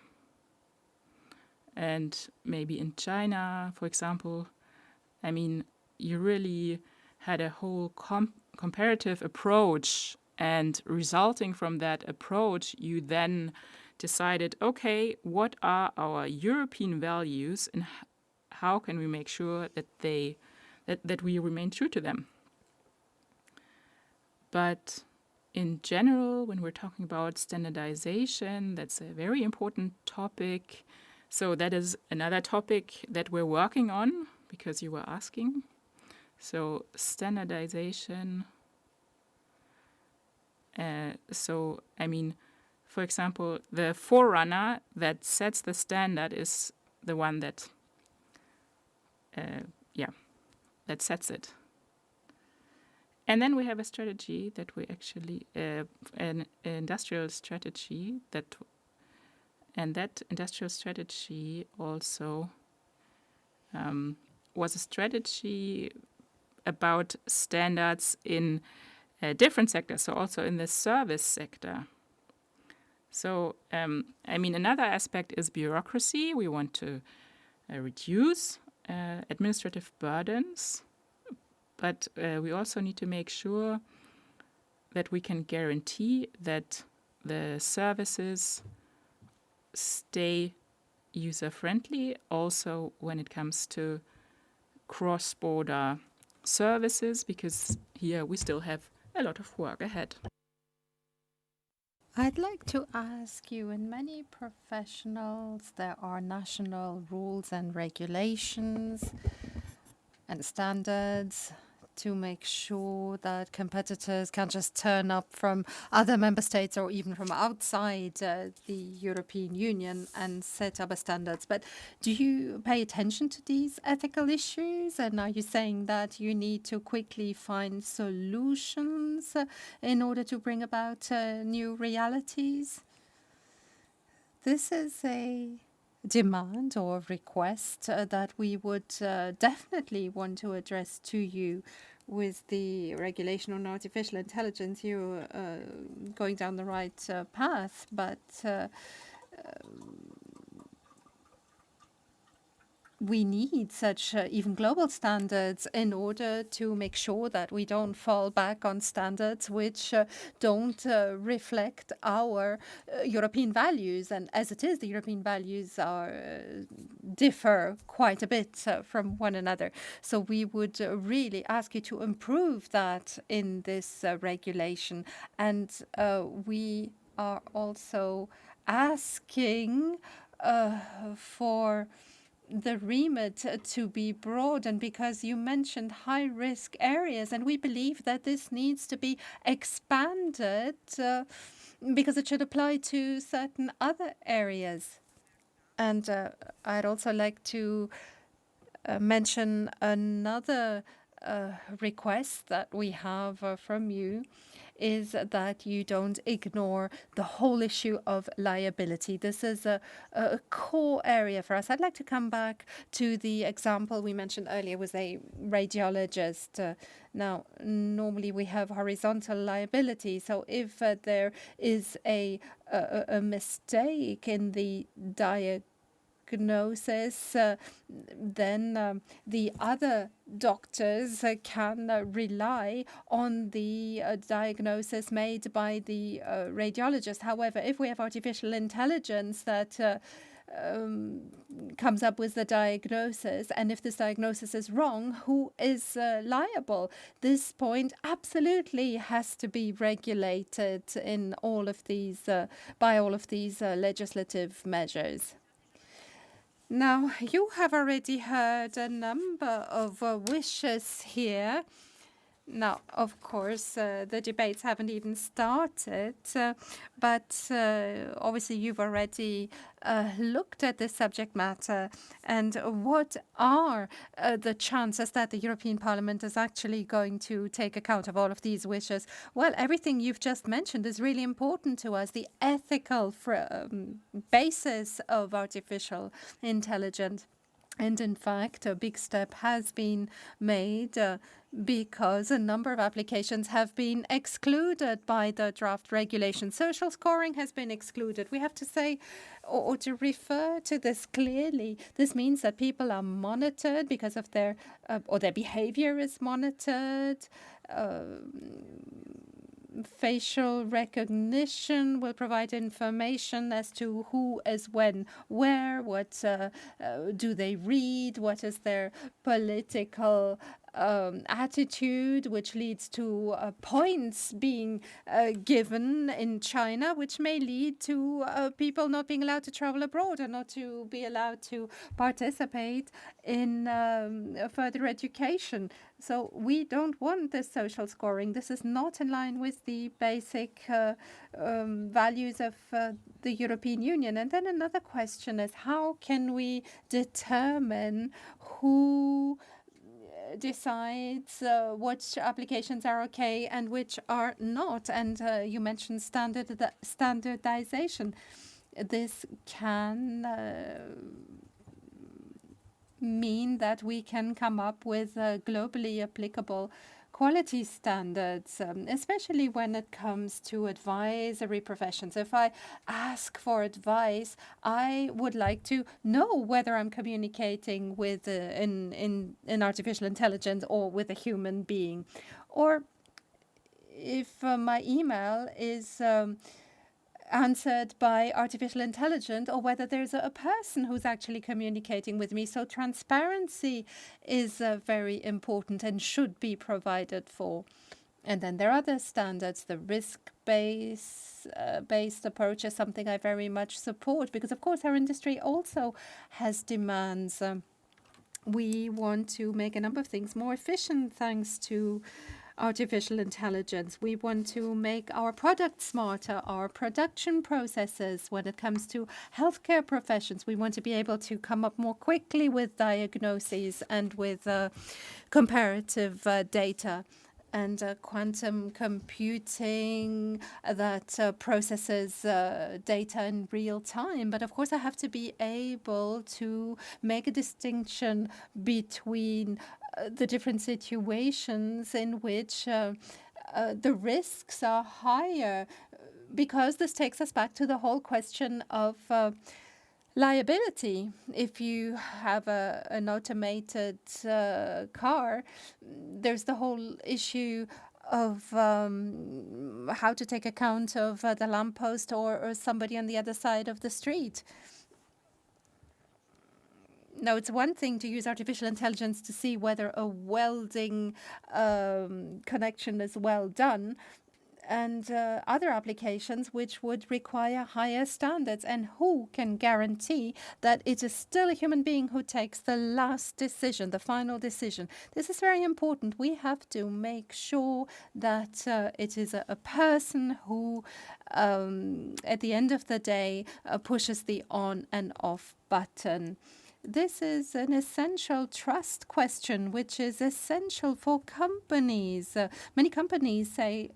D: And maybe in China, for example, I mean, you really had a whole comparative approach, and resulting from that approach, you then decided, okay, what are our European values and how can we make sure that that we remain true to them? But in general, when we're talking about standardization, that's a very important topic. So that is another topic that we're working on because you were asking. So standardization. So, I mean, for example, the forerunner that sets the standard is the one that, that sets it. And then we have a strategy that we actually, an industrial strategy and that industrial strategy also was a strategy about standards in different sectors, so also in the service sector. So, I mean, another aspect is bureaucracy. We want to reduce administrative burdens, but we also need to make sure that we can guarantee that the services stay user-friendly, also when it comes to cross-border services, because here we still have a lot of work ahead.
C: I'd like to ask you, in many professionals, there are national rules and regulations and standards to make sure that competitors can't just turn up from other member states or even from outside the European Union and set up standards. But do you pay attention to these ethical issues? And are you saying that you need to quickly find solutions in order to bring about new realities? This is a demand or request that we would definitely want to address to you with the regulation on artificial intelligence. You're going down the right path, but we need such even global standards in order to make sure that we don't fall back on standards which don't reflect our European values. And as it is, the European values differ quite a bit from one another. So we would really ask you to improve that in this regulation. And we are also asking for the remit to be broadened, because you mentioned high-risk areas, and we believe that this needs to be expanded because it should apply to certain other areas. And I'd also like to mention another request that we have from you, is that you don't ignore the whole issue of liability. This is a core area for us. I'd like to come back to the example we mentioned earlier with a radiologist. Now, normally we have horizontal liability. So if there is a mistake in the diagnosis, then the other doctors can rely on the diagnosis made by the radiologist. However, if we have artificial intelligence that comes up with the diagnosis, and if this diagnosis is wrong, who is liable? This point absolutely has to be regulated in all of these by all of these legislative measures. Now, you have already heard a number of wishes here. Now, of course, the debates haven't even started, but obviously you've already looked at this subject matter. And what are the chances that the European Parliament is actually going to take account of all of these wishes? Well, everything you've just mentioned is really important to us. The ethical basis of artificial intelligence. And in fact, a big step has been made because a number of applications have been excluded by the draft regulation. Social scoring has been excluded. We have to say, or to refer to this clearly, this means that people are monitored because of their, or their behavior is monitored. Facial recognition will provide information as to who is when, where, what do they read, what is their political attitude, which leads to points being given in China, which may lead to people not being allowed to travel abroad or not to be allowed to participate in further education. So we don't want this social scoring. This is not in line with the basic values of the European Union. And then another question is, how can we determine who decides which applications are okay and which are not? And you mentioned standardization. This can mean that we can come up with globally applicable quality standards, especially when it comes to advisory professions. If I ask for advice, I would like to know whether I'm communicating with in artificial intelligence or with a human being, or if my email is answered by artificial intelligence, or whether there's a person who's actually communicating with me. So transparency is very important and should be provided for. And then there are other standards. The risk-based approach is something I very much support, because of course our industry also has demands. We want to make a number of things more efficient thanks to artificial intelligence. We want to make our products smarter, our production processes. When it comes to healthcare professions, we want to be able to come up more quickly with diagnoses and with comparative data. And quantum computing that processes data in real time. But of course, I have to be able to make a distinction between the different situations in which the risks are higher, because this takes us back to the whole question of liability. If you have an automated car, there's the whole issue of how to take account of the lamppost or somebody on the other side of the street. Now, it's one thing to use artificial intelligence to see whether a welding connection is well done, and other applications which would require higher standards. And who can guarantee that it is still a human being who takes the last decision, the final decision? This is very important. We have to make sure that it is a person who, at the end of the day, pushes the on and off button. This is an essential trust question, which is essential for companies. Many companies say,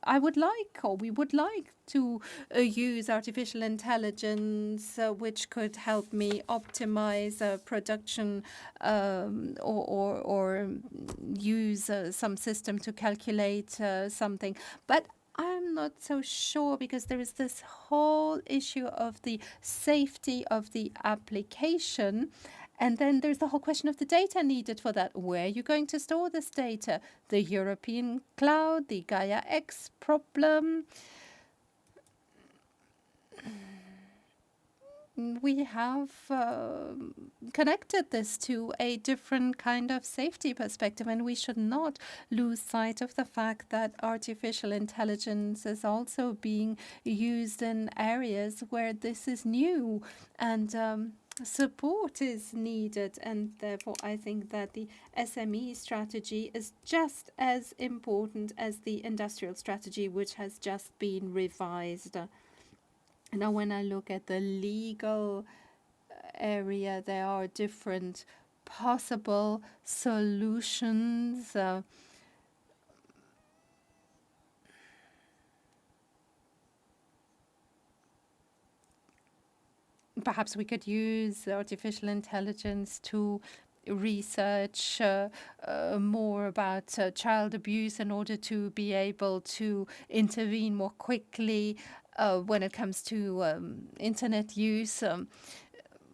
C: I would like, or we would like to use artificial intelligence, which could help me optimize production or use some system to calculate something. But I'm not so sure, because there is this whole issue of the safety of the application. And then there's the whole question of the data needed for that. Where are you going to store this data? The European cloud, the Gaia X problem. We have connected this to a different kind of safety perspective, and we should not lose sight of the fact that artificial intelligence is also being used in areas where this is new, and support is needed. And therefore, I think that the SME strategy is just as important as the industrial strategy, which has just been revised. Now, when I look at the legal area, there are different possible solutions. Perhaps we could use artificial intelligence to research more about child abuse in order to be able to intervene more quickly when it comes to internet use.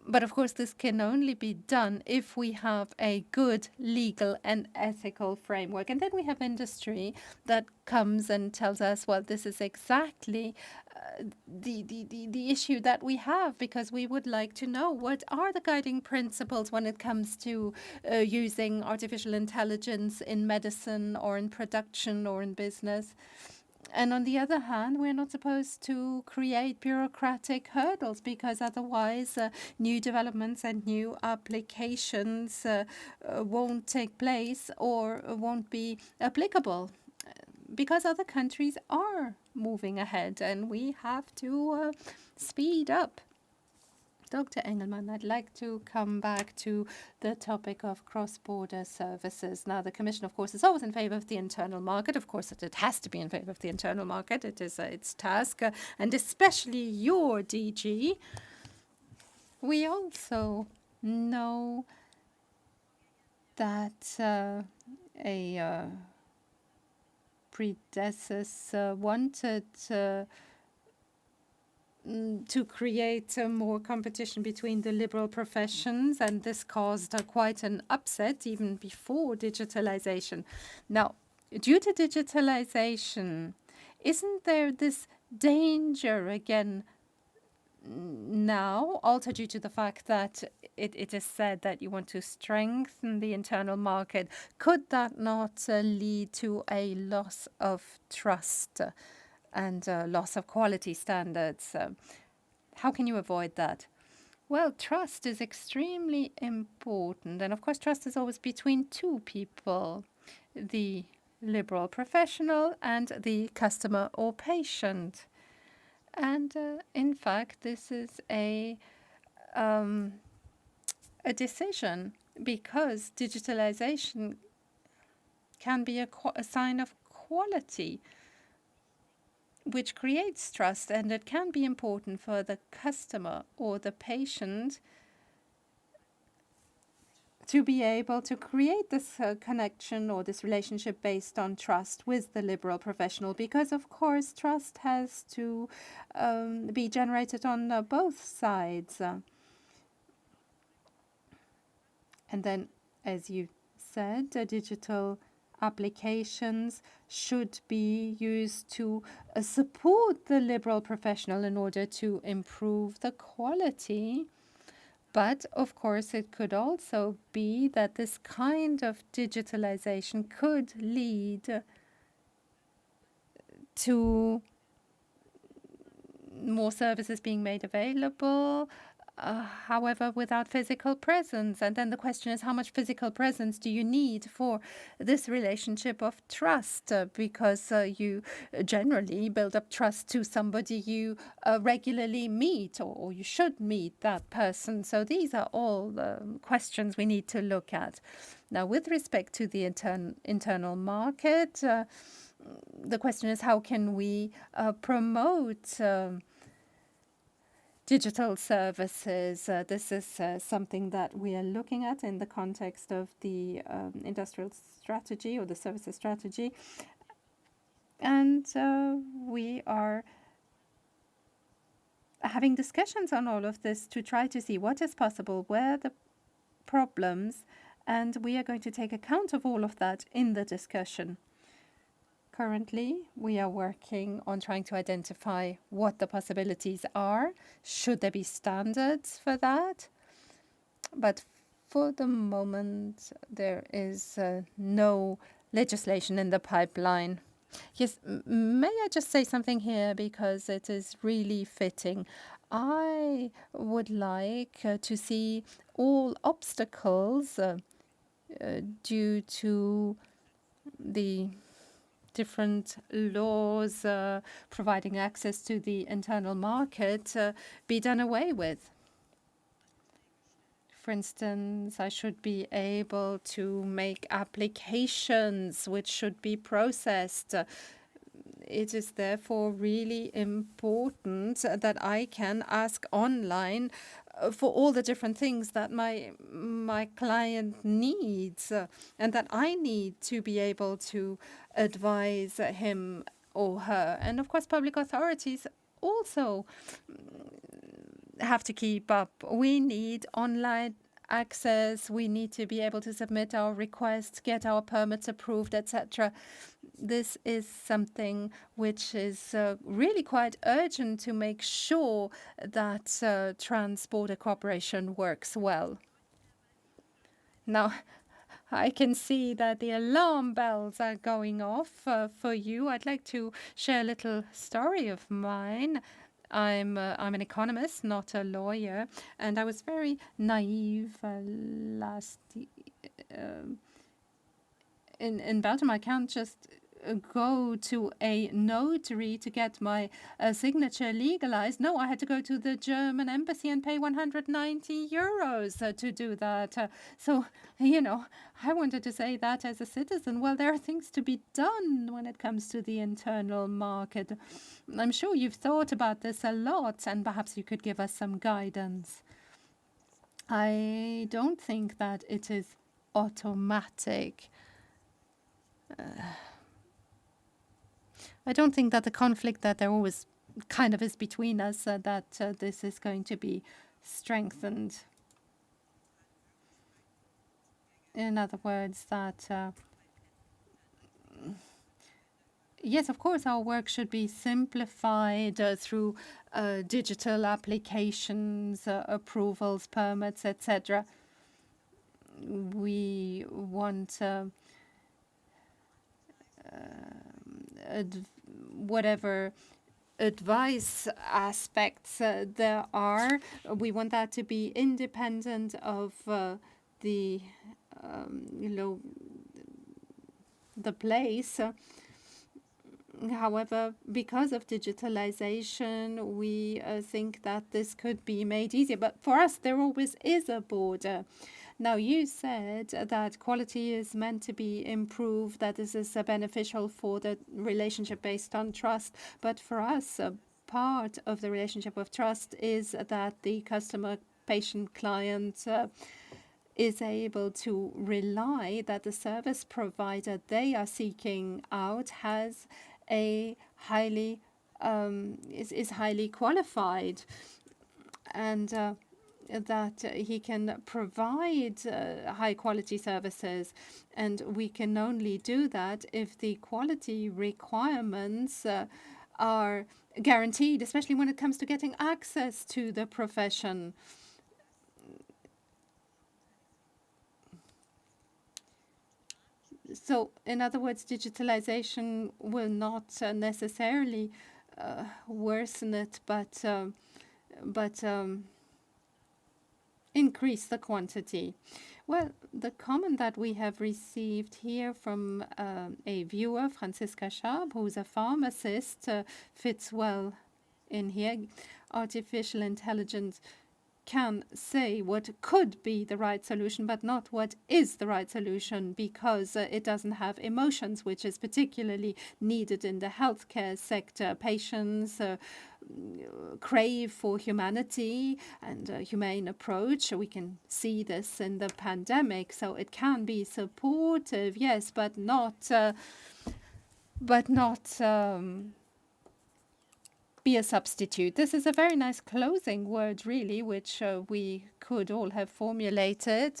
C: But of course, this can only be done if we have a good legal and ethical framework. And then we have industry that comes and tells us, well, this is exactly the issue that we have, because we would like to know what are the guiding principles when it comes to using artificial intelligence in medicine or in production or in business. And on the other hand, we're not supposed to create bureaucratic hurdles, because otherwise new developments and new applications won't take place or won't be applicable, because other countries are moving ahead and we have to speed up. Dr. Engelmann, I'd like to come back to the topic of cross-border services. Now, the Commission, of course, is always in favor of the internal market. Of course, it has to be in favor of the internal market. It is its task, and especially your DG. We also know that a predecessor wanted to create more competition between the liberal professions, and this caused quite an upset even before digitalization. Now, due to digitalization, isn't there this danger again now, also due to the fact that it is said that you want to strengthen the internal market? Could that not lead to a loss of trust and loss of quality standards? How can you avoid that? Well, trust is extremely important. And of course, trust is always between two people, the liberal professional and the customer or patient. And in fact, this is a decision, because digitalization can be a sign of quality, which creates trust, and it can be important for the customer or the patient to be able to create this connection or this relationship based on trust with the liberal professional, because of course trust has to be generated on both sides. And then, as you said, digital applications should be used to support the liberal professional in order to improve the quality. But of course, it could also be that this kind of digitalization could lead to more services being made available, however, without physical presence. And then the question is, how much physical presence do you need for this relationship of trust? Because you generally build up trust to somebody you regularly meet, or you should meet that person. So these are all the questions we need to look at. Now, with respect to the internal market, the question is, how can we promote digital services? This is something that we are looking at in the context of the industrial strategy or the services strategy. And we are having discussions on all of this to try to see what is possible, where the problems, and we are going to take account of all of that in the discussion. Currently, we are working on trying to identify what the possibilities are. Should there be standards for that? But for the moment, there is no legislation in the pipeline. Yes, may I just say something here, because it is really fitting. I would like to see all obstacles due to the different laws providing access to the internal market be done away with. For instance, I should be able to make applications which should be processed. It is therefore really important that I can ask online for all the different things that my client needs and that I need to be able to advise him or her. And of course, public authorities also have to keep up. We need online access. We need to be able to submit our requests, get our permits approved, etc. This is something which is really quite urgent to make sure that trans-border cooperation works well. Now, I can see that the alarm bells are going off for you. I'd like to share a little story of mine. I'm an economist, not a lawyer, and I was very naive in Belgium. I can't just go to a notary to get my signature legalized. No, I had to go to the German embassy and pay 190 euros to do that. So, you know, I wanted to say that as a citizen. Well, there are things to be done when it comes to the internal market. I'm sure you've thought about this a lot, and perhaps you could give us some guidance. I don't think that it is automatic. I don't think that the conflict that there always kind of is between us, that this is going to be strengthened. In other words, that yes, of course, our work should be simplified through digital applications, approvals, permits, etc. We want whatever advice aspects there are, we want that to be independent of the place. However, because of digitalization, we think that this could be made easier. But for us, there always is a border. Now, you said that quality is meant to be improved, that this is beneficial for the relationship based on trust. But for us, part of the relationship of trust is that the customer, patient, client is able to rely that the service provider they are seeking out has a highly is highly qualified, and that he can provide high quality services. And we can only do that if the quality requirements are guaranteed, especially when it comes to getting access to the profession. So, in other words, digitalization will not necessarily worsen it, but increase the quantity. Well, the comment that we have received here from a viewer, Franziska Schaab, who's a pharmacist, fits well in here. Artificial intelligence can say what could be the right solution, but not what is the right solution, because it doesn't have emotions, which is particularly needed in the healthcare sector. Patients crave for humanity and a humane approach. We can see this in the pandemic, so it can be supportive, yes, but not be a substitute. This is a very nice closing word, really, which we could all have formulated.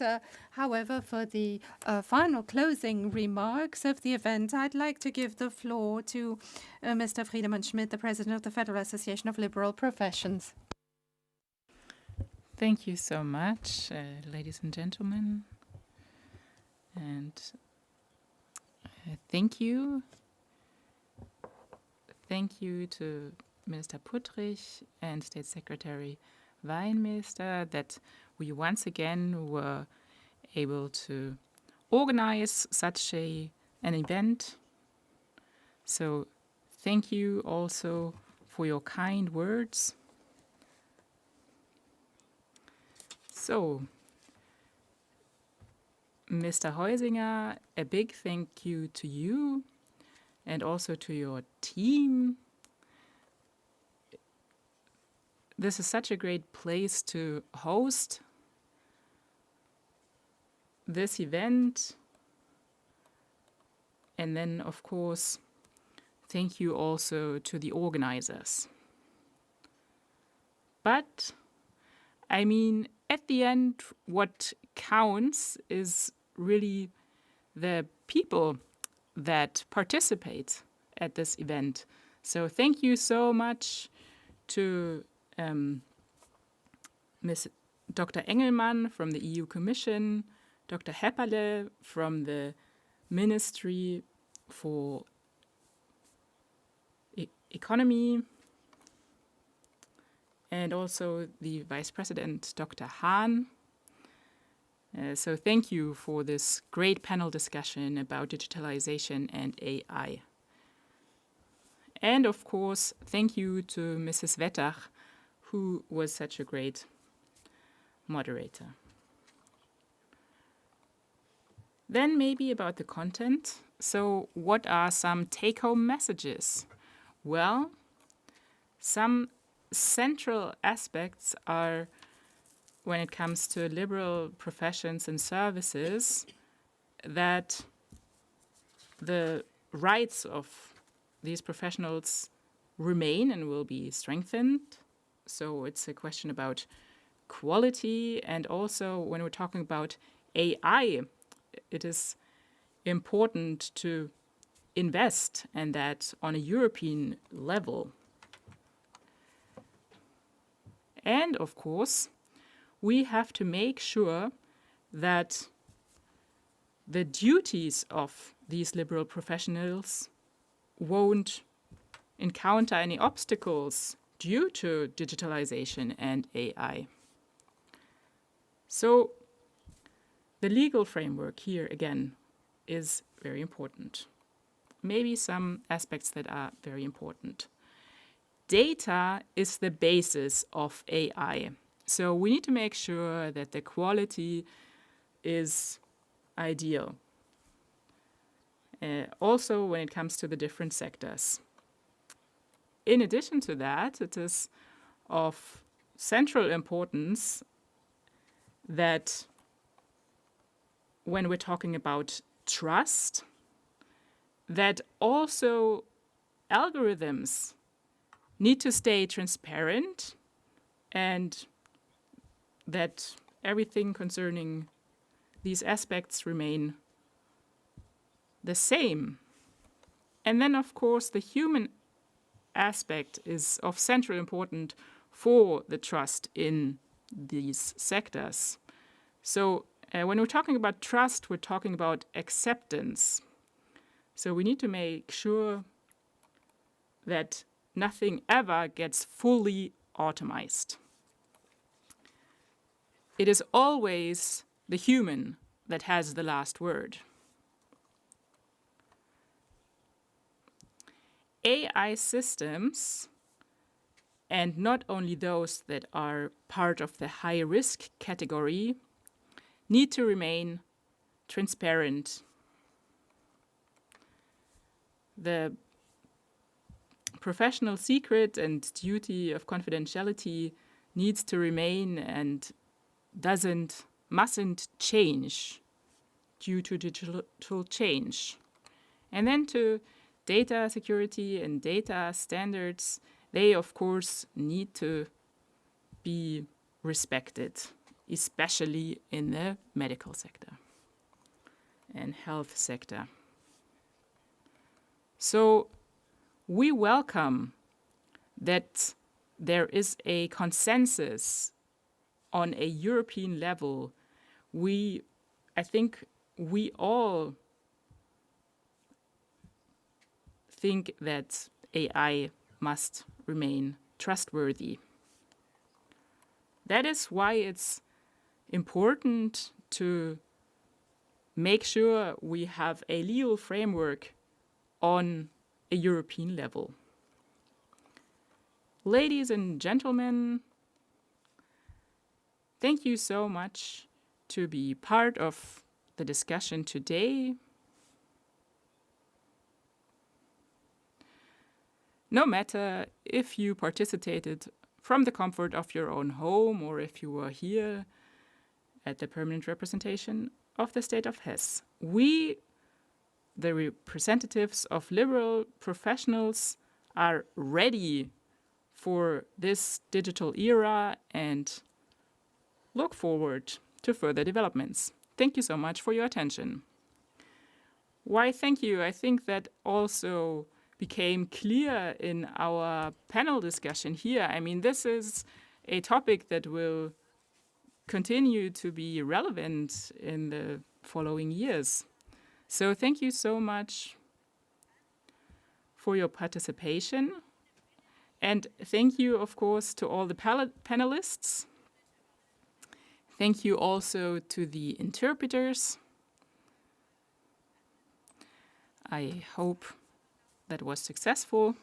C: However, for the final closing remarks of the event, I'd like to give the floor to Mr. Friedemann Schmidt, the President of the Federal Association of Liberal Professions.
D: Thank you so much, ladies and gentlemen. And thank you. Thank you to Minister Puttrich and State Secretary Weinmeister that we once again were able to organize such an event. So thank you also for your kind words. So, Mr. Heusinger, a big thank you to you and also to your team. this is such a great place to host this event. And then, of course, thank you also to the organizers. But, I mean, at the end, what counts is really the people that participate at this event. So thank you so much to Ms. Dr. Engelmann from the EU Commission, Dr. Hepperle from the Ministry for Economy, and also the Vice President, Dr. Hahne. So thank you for this great panel discussion about digitalization and AI. And of course, thank you to Mrs. Wettach, who was such a great moderator. Then maybe about the content. So what are some take-home messages? Well, some central aspects are, when it comes to liberal professions and services, that the rights of these professionals remain and will be strengthened. So it's a question about quality, and also when we're talking about AI, it is important to invest, and that on a European level. And of course, we have to make sure that the duties of these liberal professionals won't encounter any obstacles due to digitalization and AI. So the legal framework here, again, is very important. Maybe some aspects that are very important. Data is the basis of AI. So we need to make sure that the quality is ideal. Also when it comes to the different sectors. In addition to that, it is of central importance that when we're talking about trust, that also algorithms need to stay transparent, and that everything concerning these aspects remain the same. And then, of course, the human aspect is of central importance for the trust in these sectors. So when we're talking about trust, we're talking about acceptance. So we need to make sure that nothing ever gets fully automized. It is always the human that has the last word. AI systems, and not only those that are part of the high-risk category, need to remain transparent. The professional secret and duty of confidentiality needs to remain and mustn't change due to digital change. And then to data security and data standards, they of course need to be respected, especially in the medical sector and health sector. So we welcome that there is a consensus on a European level. I think we all think that AI must remain trustworthy. That is why it's important to make sure we have a legal framework on a European level. Ladies and gentlemen, thank you so much to be part of the discussion today. No matter if you participated from the comfort of your own home, or if you are here at the permanent representation of the state of Hesse. We, the representatives of liberal professionals, are ready for this digital era and look forward to further developments. Thank you so much for your attention. Why thank you? I think that also became clear in our panel discussion here. I mean, this is a topic that will continue to be relevant in the following years. So thank you so much for your participation. And thank you, of course, to all the panelists. Thank you also to the interpreters. I hope that was successful.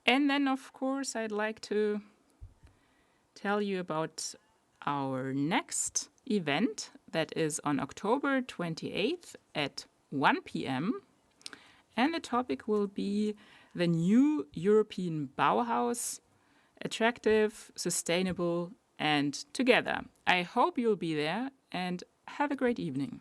D: And then, of course, I'd like to tell you about our next event that is on October 28th at 1 p.m. And the topic will be the new European Bauhaus, attractive, sustainable, and together. I hope you'll be there and have a great evening.